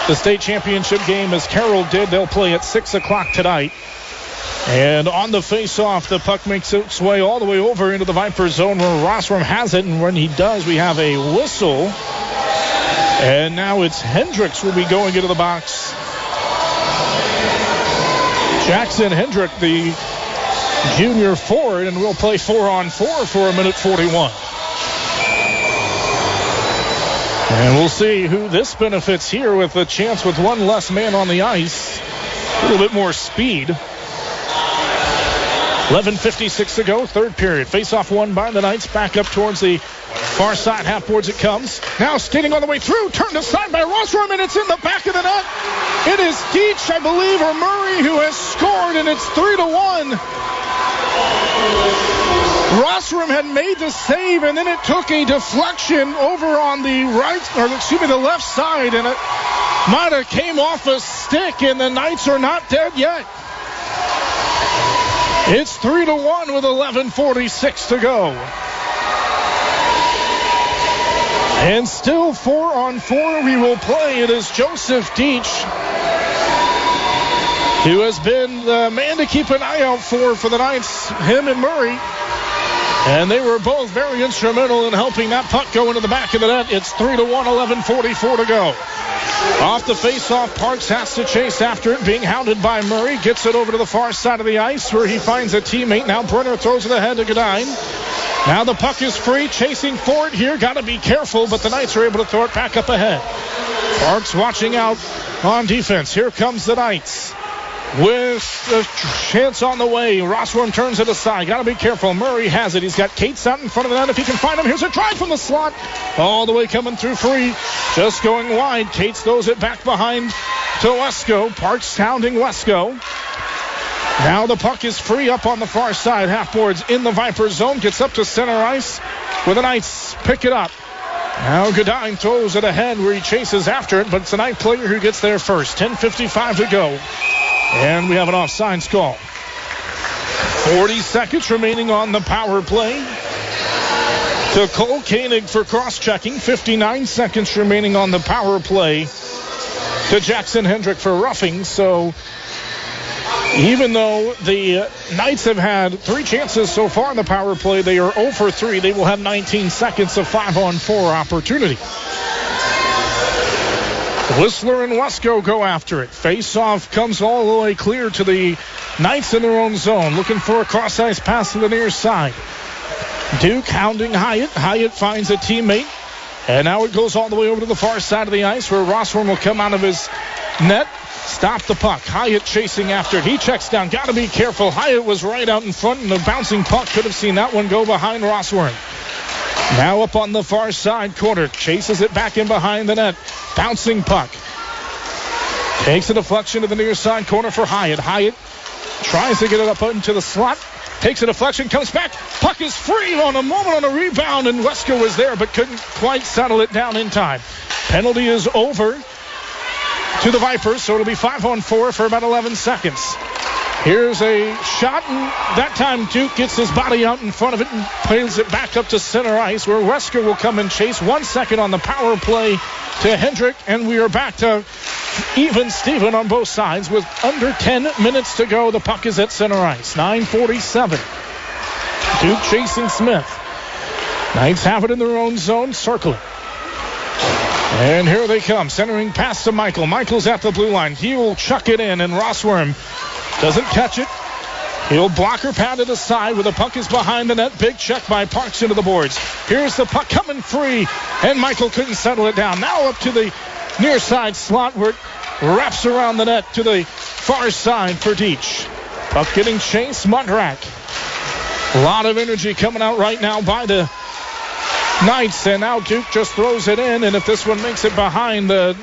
Speaker 1: the state championship game as Carroll did. They'll play at 6 o'clock tonight. And on the face-off, the puck makes its way all the way over into the Viper zone where Rossworm has it, and when he does, we have a whistle. And now it's Hendricks will be going into the box. Jackson Hendrick, the junior forward, and we'll play 4-on-4 for a minute 41. And we'll see who this benefits here with a chance with one less man on the ice. A little bit more speed. 11:56 to go, third period. Face-off won by the Knights. Back up towards the far side half boards it comes. Now skating all the way through. Turned aside by Rossworm, and it's in the back of the net. It is Deach, I believe, or Murray who has scored, and it's 3-1. Rossworm had made the save, and then it took a deflection over on the the left side, and it might have came off a stick, and the Knights are not dead yet. It's 3-1 with 11:46 to go. And still 4-on-4 we will play. It is Joseph Deach who has been the man to keep an eye out for the Knights, him and Murray. And they were both very instrumental in helping that puck go into the back of the net. It's 3-1, 11:44 to go. Off the face-off, Parks has to chase after it, being hounded by Murray. Gets it over to the far side of the ice where he finds a teammate. Now Brenner throws it ahead to Godine. Now the puck is free, chasing for it here. Got to be careful, but the Knights are able to throw it back up ahead. Parks watching out on defense. Here comes the Knights with a chance on the way. Rossworm turns it aside. Got to be careful. Murray has it. He's got Cates out in front of the net if he can find him. Here's a drive from the slot. All the way coming through free. Just going wide. Cates throws it back behind to Wesco. Parks sounding Wesco. Now the puck is free up on the far side. Half boards in the Vipers zone. Gets up to center ice where the Knights pick it up. Now Godine throws it ahead where he chases after it, but it's the Knight player who gets there first. 10:55 to go. And we have an offsides call. 40 seconds remaining on the power play. To Cole Koenig for cross-checking. 59 seconds remaining on the power play. To Jackson Hendrick for roughing. So even though the Knights have had 3 chances so far in the power play, they are 0 for 3. They will have 19 seconds of 5-on-4 opportunity. Whistler and Wesco go after it. Face-off comes all the way clear to the Knights in their own zone. Looking for a cross-ice pass to the near side. Duke hounding Hyatt. Hyatt finds a teammate. And now it goes all the way over to the far side of the ice where Rossworm will come out of his net. Stop the puck. Hyatt chasing after it. He checks down. Got to be careful. Hyatt was right out in front, and the bouncing puck could have seen that one go behind Rossworm. Now up on the far side corner. Chases it back in behind the net. Bouncing puck. Takes a deflection to the near side corner for Hyatt. Hyatt tries to get it up into the slot. Takes a deflection. Comes back. Puck is free on a moment on a rebound. And Wesco was there but couldn't quite settle it down in time. Penalty is over to the Vipers. So it'll be 5-on-4 for about 11 seconds. Here's a shot, and that time Duke gets his body out in front of it and plays it back up to center ice where Wesker will come and chase. 1 second on the power play to Hendrick, and we are back to even Steven on both sides with under 10 minutes to go. The puck is at center ice. 9:47. Duke chasing Smith. Knights have it in their own zone, circling. And here they come, centering pass to Michael. Michael's at the blue line. He will chuck it in, and Rossworm doesn't catch it. He'll blocker pad it aside where the puck is behind the net. Big check by Parks into the boards. Here's the puck coming free, and Michael couldn't settle it down. Now up to the near side slot where it wraps around the net to the far side for Deitch. Puck getting chased, Mudrak. A lot of energy coming out right now by the Knights, and now Duke just throws it in, and if this one makes it behind the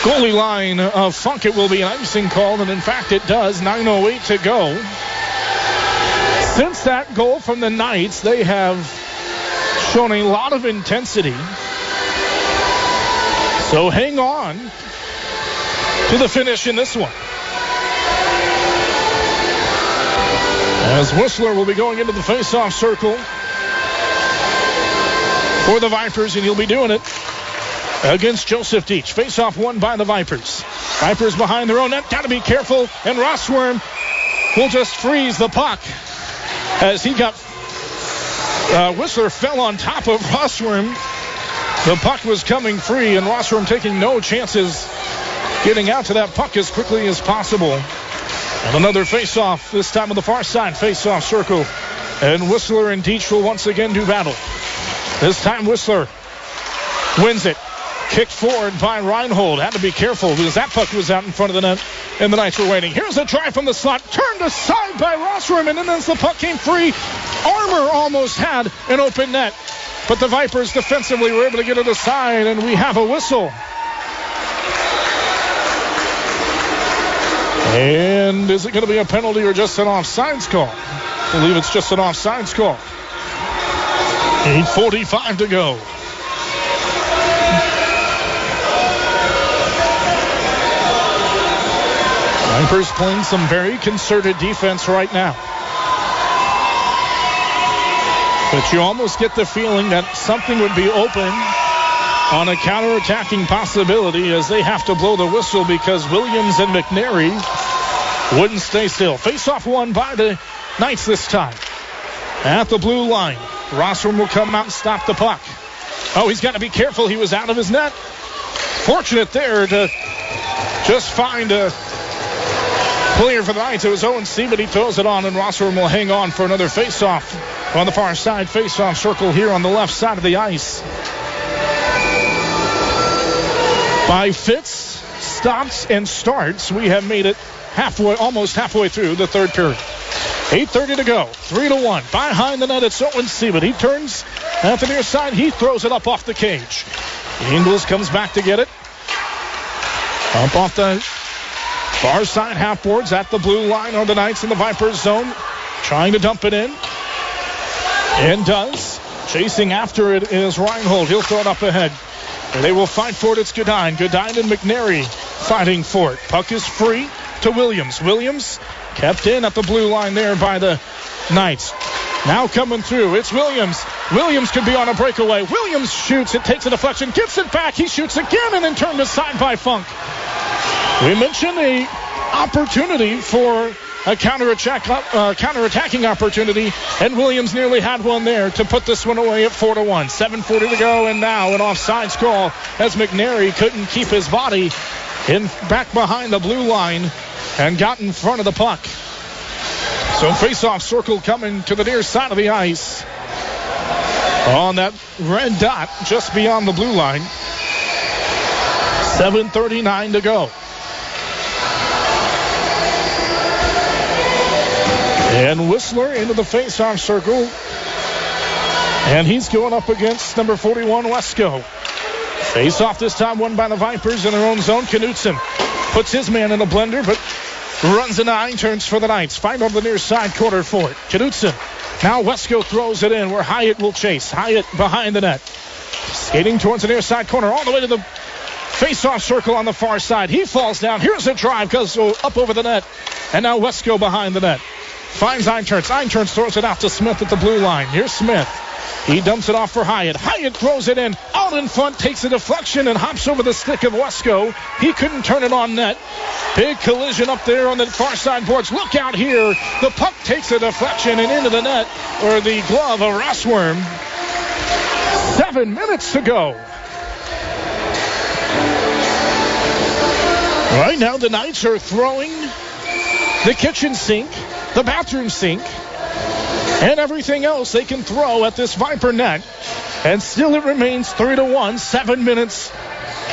Speaker 1: goalie line of Funk, it will be an icing call, and in fact it does. 9:08 to go. Since that goal from the Knights, they have shown a lot of intensity. So hang on to the finish in this one. As Whistler will be going into the face-off circle for the Vipers, and he'll be doing it against Joseph Deitch. Face-off won by the Vipers. Vipers behind their own net. Got to be careful. And Rossworm will just freeze the puck as he got... Whistler fell on top of Rossworm. The puck was coming free, and Rossworm taking no chances getting out to that puck as quickly as possible. And another face-off, this time on the far side. Face-off circle. And Whistler and Deitch will once again do battle. This time Whistler wins it. Kicked forward by Reinhold. Had to be careful because that puck was out in front of the net, and the Knights were waiting. Here's a drive from the slot. Turned aside by Rossworm, and then as the puck came free, Armour almost had an open net. But the Vipers defensively were able to get it aside, and we have a whistle. And is it going to be a penalty or just an offsides call? I believe it's just an offsides call. 8:45 to go. Vipers playing some very concerted defense right now. But you almost get the feeling that something would be open on a counterattacking possibility as they have to blow the whistle because Williams and McNary wouldn't stay still. Face-off won by the Knights this time. At the blue line, Rossrum will come out and stop the puck. Oh, he's got to be careful. He was out of his net. Fortunate there to just find a player for the Knights. It was Owen C, but he throws it on, and Rossrum will hang on for another face-off on the far side. Face-off circle here on the left side of the ice. By fits, stops, and starts, we have made it almost halfway through the third period. 8:30 to go. 3-1. Behind the net, it's Owen C, but he turns at the near side. He throws it up off the cage. Ingles comes back to get it. Up off the far side half boards at the blue line on the Knights in the Vipers zone. Trying to dump it in. And does. Chasing after it is Reinhold. He'll throw it up ahead. And they will fight for it. It's Godine. Godine and McNary fighting for it. Puck is free to Williams. Williams kept in at the blue line there by the Knights. Now coming through. It's Williams. Williams could be on a breakaway. Williams shoots. It takes a deflection. Gets it back. He shoots again and then turned aside by Funk. We mentioned a opportunity for a counterattacking opportunity, and Williams nearly had one there to put this one away at 4-1. 7:40 to go, and now an offsides call as McNary couldn't keep his body back behind the blue line and got in front of the puck. So face-off circle coming to the near side of the ice on that red dot just beyond the blue line. 7:39 to go. And Whistler into the face-off circle. And he's going up against number 41, Wesco. Face-off this time won by the Vipers in their own zone. Knutson puts his man in the blender, but runs a 9, turns for the Knights. Find on the near side corner for it. Knutson. Now Wesco throws it in where Hyatt will chase. Hyatt behind the net. Skating towards the near side corner all the way to the face-off circle on the far side. He falls down. Here's a drive, goes up over the net. And now Wesco behind the net. Finds Einturns. Einturns throws it out to Smith at the blue line. Here's Smith. He dumps it off for Hyatt. Hyatt throws it in. Out in front, takes a deflection and hops over the stick of Wesco. He couldn't turn it on net. Big collision up there on the far side boards. Look out here. The puck takes a deflection and into the net, or the glove of Rossworm. 7 minutes to go. Right now, the Knights are throwing the kitchen sink, the bathroom sink, and everything else they can throw at this Viper net. And still it remains 3-1, 7 minutes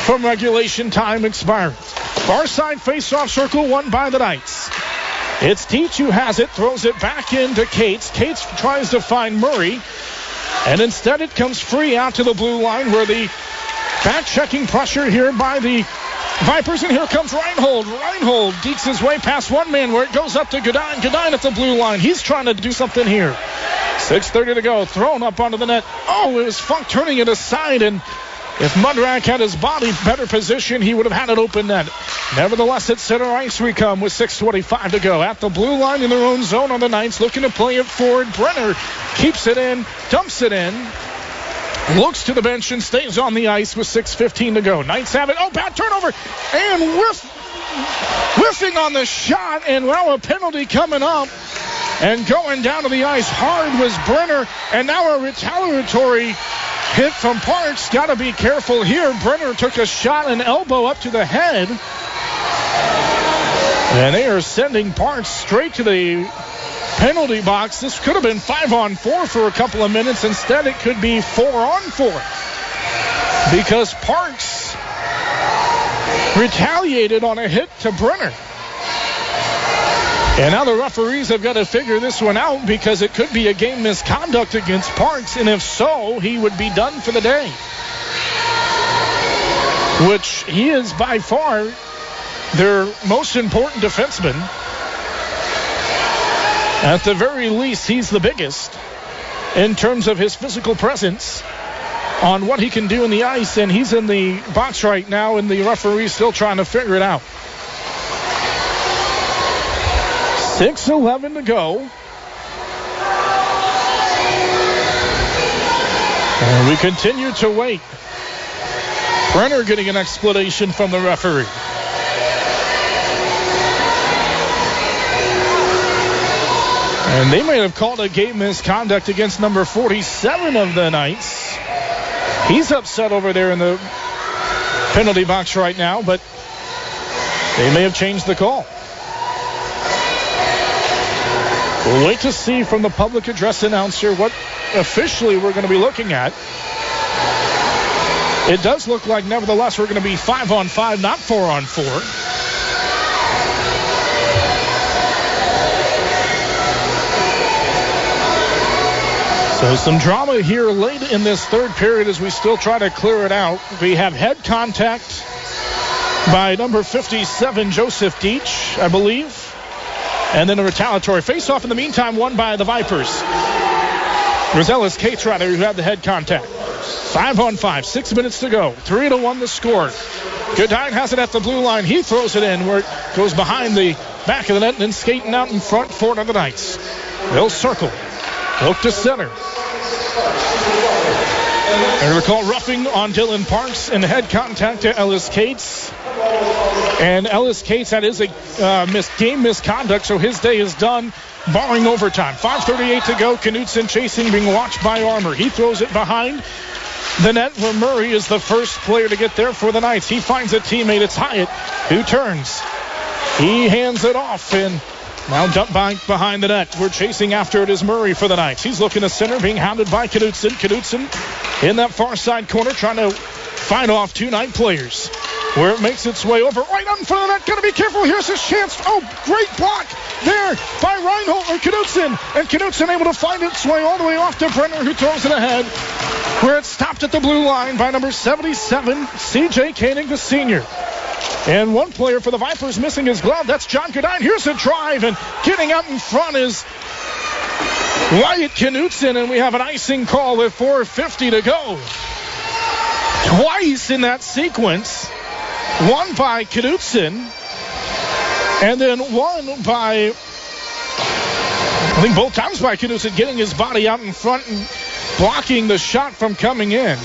Speaker 1: from regulation time expiring. Far side face-off circle won by the Knights. It's Teach who has it, throws it back into Cates. Cates tries to find Murray, and instead it comes free out to the blue line where the back-checking pressure here by the Vipers, and here comes Reinhold. Reinhold dekes his way past one man where it goes up to Godine. Godine at the blue line. He's trying to do something here. 6:30 to go. Thrown up onto the net. Oh, it was Funk turning it aside, and if Mudrack had his body better position, he would have had an open net. Nevertheless, at center ice we come with 6:25 to go. At the blue line in their own zone on the Knights, looking to play it forward. Brenner keeps it in, dumps it in. Looks to the bench and stays on the ice with 6:15 to go. Knights have it. Oh, bad turnover. And whiffing on the shot. And, well, a penalty coming up. And going down to the ice hard was Brenner. And now a retaliatory hit from Parks. Got to be careful here. Brenner took a shot and elbow up to the head. And they are sending Parks straight to the penalty box. This could have been 5-on-4 for a couple of minutes. Instead, it could be 4-on-4 because Parks retaliated on a hit to Brenner. And now the referees have got to figure this one out because it could be a game misconduct against Parks, and if so, he would be done for the day, which he is by far their most important defenseman. At the very least, he's the biggest in terms of his physical presence on what he can do in the ice, and he's in the box right now, and the referee's still trying to figure it out. 6:11 to go. And we continue to wait Brenner getting an explanation from the referee. And they may have called a game misconduct against number 47 of the Knights. He's upset over there in the penalty box right now, but they may have changed the call. We'll wait to see from the public address announcer what officially we're going to be looking at. It does look like, nevertheless, we're going to be 5-on-5, not 4-on-4. So some drama here late in this third period as we still try to clear it out. We have head contact by number 57, Joseph Deach, I believe. And then a retaliatory face-off in the meantime, won by the Vipers. Rosellas Cates, rather, who had the head contact. 5-on-5, 6 minutes to go. 3-1 the score. Goodine has it at the blue line. He throws it in where it goes behind the back of the net and then skating out in front for the Knights. They'll circle. Look to center. And recall roughing on Dylan Parks and head contact to Ellis Cates. And Ellis Cates, that is a game misconduct, so his day is done, barring overtime. 5:38 to go. Knutson chasing, being watched by Armour. He throws it behind the net where Murray is the first player to get there for the Knights. He finds a teammate. It's Hyatt who turns. He hands it off and now dumped back behind the net. We're chasing after it is Murray for the Knights. He's looking to center, being hounded by Knutson. Knutson in that far side corner trying to fight off two Knight players. Where it makes its way over right on front of the net. Got to be careful. Here's his chance. Oh, great block there by Reinhold or Knutson. And Knutson able to find its way all the way off to Brenner, who throws it ahead. Where it stopped at the blue line by number 77, C.J. Koenig, the senior. And one player for the Vipers missing his glove. That's John Goodine. Here's a drive, and getting out in front is Wyatt Knutson, and we have an icing call with 4:50 to go. Twice in that sequence. One by Knutson, and then one by, I think both times by Knutson, getting his body out in front and blocking the shot from coming in.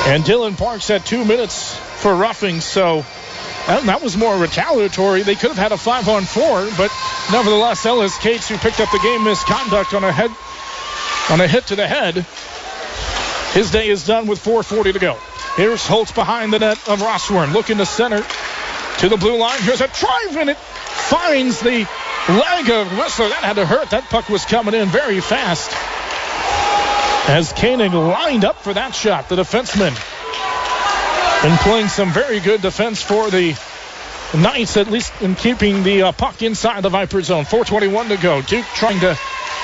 Speaker 1: And Dylan Parks had 2 minutes for roughing, so that was more retaliatory. They could have had a 5-on-4, but nevertheless, Ellis Cates, who picked up the game misconduct on a hit to the head, his day is done with 4:40 to go. Here's Holtz behind the net of Rossworm, looking to center to the blue line. Here's a drive, and it finds the leg of Whistler. That had to hurt. That puck was coming in very fast. As Koenig lined up for that shot, the defenseman. And playing some very good defense for the Knights, at least in keeping the puck inside the Viper zone. 4:21 to go. Duke trying to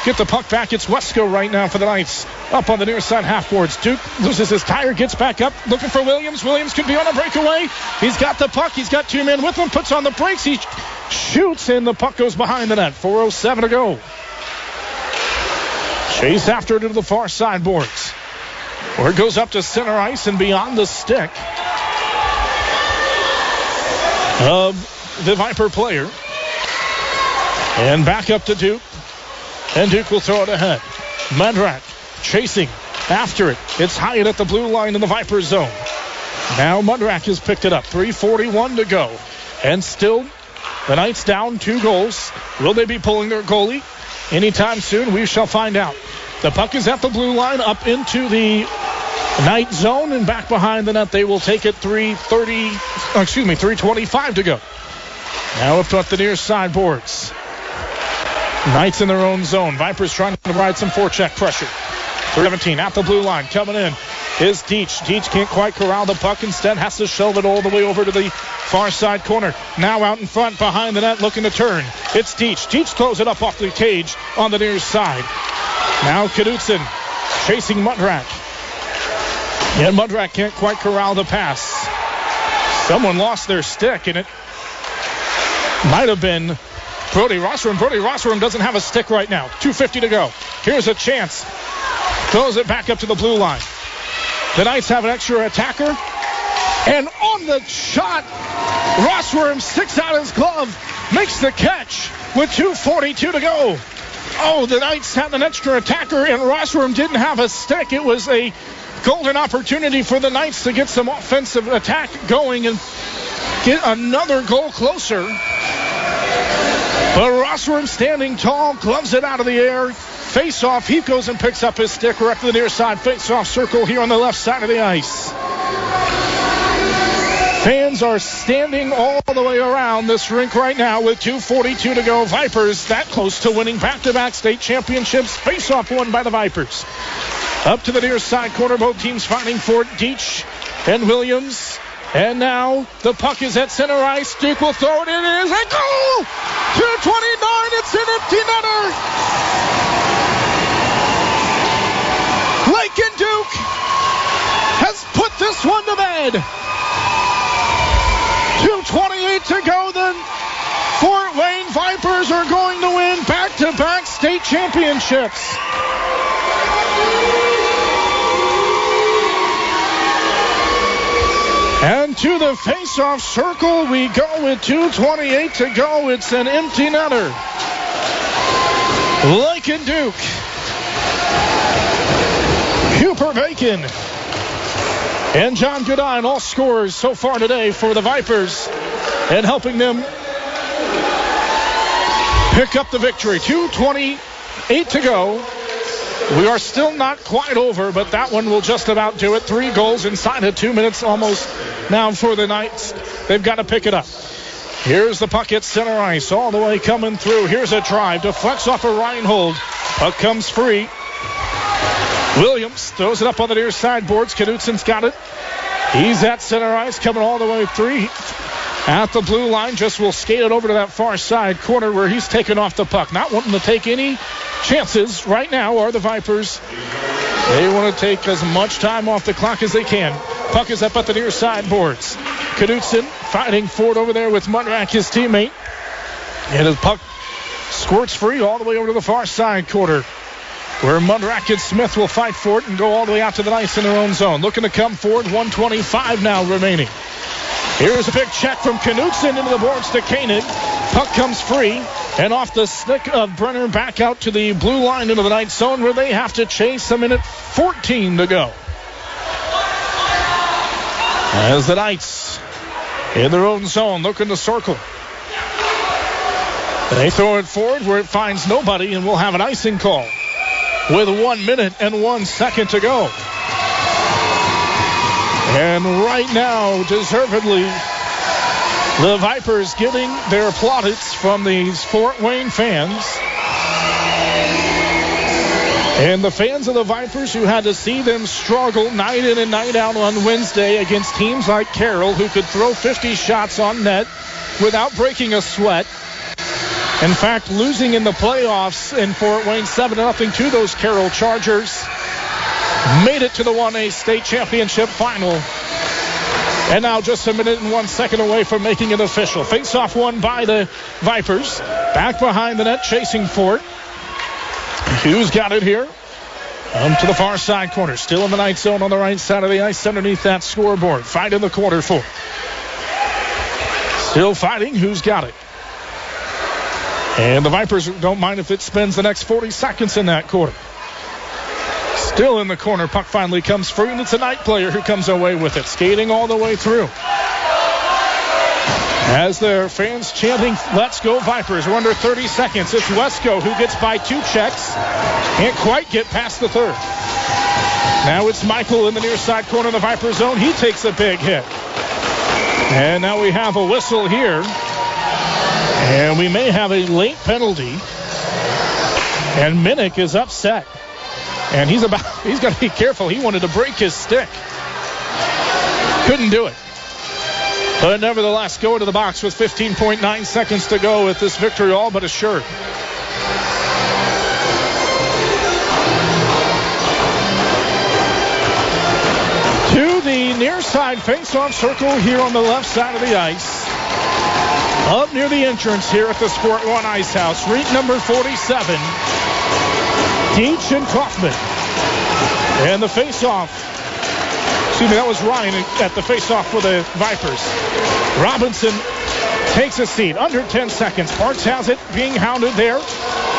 Speaker 1: get the puck back. It's Wesco right now for the Knights. Up on the near side half boards. Duke loses his tire, gets back up, looking for Williams. Williams could be on a breakaway. He's got the puck. He's got two men with him. Puts on the brakes. He shoots, and the puck goes behind the net. 4:07 to go. Chase after it to the far side boards. Or it goes up to center ice and beyond the stick of the Viper player. And back up to Duke. And Duke will throw it ahead. Medrak chasing after it. It's Hyatt at the blue line in the Viper zone. Now Medrak has picked it up. 3:41 to go. And still the Knights down 2 goals. Will they be pulling their goalie anytime soon? We shall find out. The puck is at the blue line, up into the Knight zone, and back behind the net. They will take it. 3:25 to go. Now up at the near side boards. Knights in their own zone. Vipers trying to provide some forecheck pressure. 3:17 at the blue line. Coming in is Deach. Deach can't quite corral the puck. Instead has to shove it all the way over to the far side corner. Now out in front behind the net looking to turn. It's Deach. Deach throws it up off the cage on the near side. Now Knutson chasing Mudrak. And Mudrak can't quite corral the pass. Someone lost their stick, and it might have been Brody Rossworm. Brody Rossworm doesn't have a stick right now. 2:50 to go. Here's a chance. Throws it back up to the blue line. The Knights have an extra attacker. And on the shot, Rossworm sticks out his glove, makes the catch with 2:42 to go. Oh, the Knights had an extra attacker, and Rossworm didn't have a stick. It was a golden opportunity for the Knights to get some offensive attack going and get another goal closer. But Rossworm standing tall, gloves it out of the air. Face-off, he goes and picks up his stick. We're up to the near side face-off circle here on the left side of the ice. Fans are standing all the way around this rink right now with 2:42 to go. Vipers that close to winning back-to-back state championships. Face-off won by the Vipers. Up to the near side corner, both teams fighting for it. Deitch and Williams. And now the puck is at center ice. Duke will throw it in. It is a goal! 2:29, it's an empty netter. Lincoln Duke has put this one to bed. 2:28 to go. The Fort Wayne Vipers are going to win back-to-back state championships. And to the face-off circle we go with 2:28 to go. It's an empty netter. Lincoln Duke. Cooper Bacon and John Goodine, all scorers so far today for the Vipers, and helping them pick up the victory. 2:28 to go. We are still not quite over, but that one will just about do it. 3 goals inside of 2 minutes almost now for the Knights. They've got to pick it up. Here's the puck at center ice, all the way coming through. Here's a drive, deflects off of Reinhold. Puck comes free. Williams throws it up on the near side boards. Knutsen's got it. He's at center ice, coming all the way through. At the blue line, just will skate it over to that far side corner where he's taken off the puck. Not wanting to take any chances right now are the Vipers. They want to take as much time off the clock as they can. Puck is up at the near side boards. Knutsen fighting for it over there with Munrak, his teammate. And his puck squirts free all the way over to the far side corner, where Munrak and Smith will fight for it and go all the way out to the ice in their own zone. Looking to come forward, 1:25 now remaining. Here's a big check from Knutsen into the boards to Koenig. Puck comes free and off the stick of Brenner back out to the blue line into the Knights zone, where they have to chase a minute 14 to go. As the Knights in their own zone looking to circle. They throw it forward where it finds nobody, and we'll have an icing call with 1 minute and 1 second to go. And right now, deservedly, the Vipers getting their plaudits from these Fort Wayne fans. And the fans of the Vipers who had to see them struggle night in and night out on Wednesday against teams like Carroll, who could throw 50 shots on net without breaking a sweat. In fact, losing in the playoffs in Fort Wayne 7-0 to those Carroll Chargers. Made it to the 1A state championship final. And now just a minute and 1 second away from making it official. Face-off won by the Vipers. Back behind the net, chasing for it. Who's got it here? To the far side corner. Still in the Knight zone on the right side of the ice underneath that scoreboard. Fight in the corner for it. Still fighting. Who's got it? And the Vipers don't mind if it spends the next 40 seconds in that quarter. Still in the corner. Puck finally comes free, and it's a Knight player who comes away with it. Skating all the way through. As their fans chanting, "Let's go Vipers." We're under 30 seconds. It's Wesco who gets by 2 checks. Can't quite get past the third. Now it's Michael in the near side corner of the Viper zone. He takes a big hit. And now we have a whistle here. And we may have a late penalty. And Minnick is upset. And he's got to be careful. He wanted to break his stick. Couldn't do it. But nevertheless, go into the box with 15.9 seconds to go with this victory all but assured. To the near side face-off circle here on the left side of the ice. Up near the entrance here at the SportOne IceHouse. Read number 47. Deitch and Kaufman. And the face-off. Excuse me, that was Ryan at the face-off for the Vipers. Robinson takes a seat. Under 10 seconds. Parks has it, being hounded there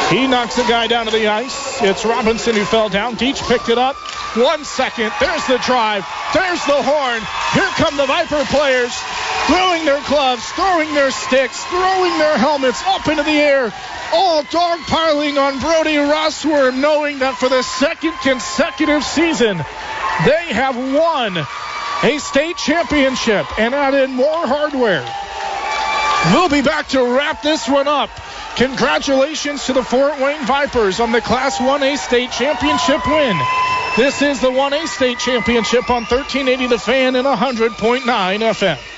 Speaker 1: He knocks the guy down to the ice. It's Robinson who fell down. Deach picked it up. 1 second. There's the drive. There's the horn. Here come the Viper players, throwing their gloves, throwing their sticks, throwing their helmets up into the air, all dogpiling on Brody Rossworm, knowing that for the second consecutive season, they have won a state championship and added more hardware. We'll be back to wrap this one up. Congratulations to the Fort Wayne Vipers on the Class 1A state championship win. This is the 1A state championship on 1380 The Fan and 100.9 FM.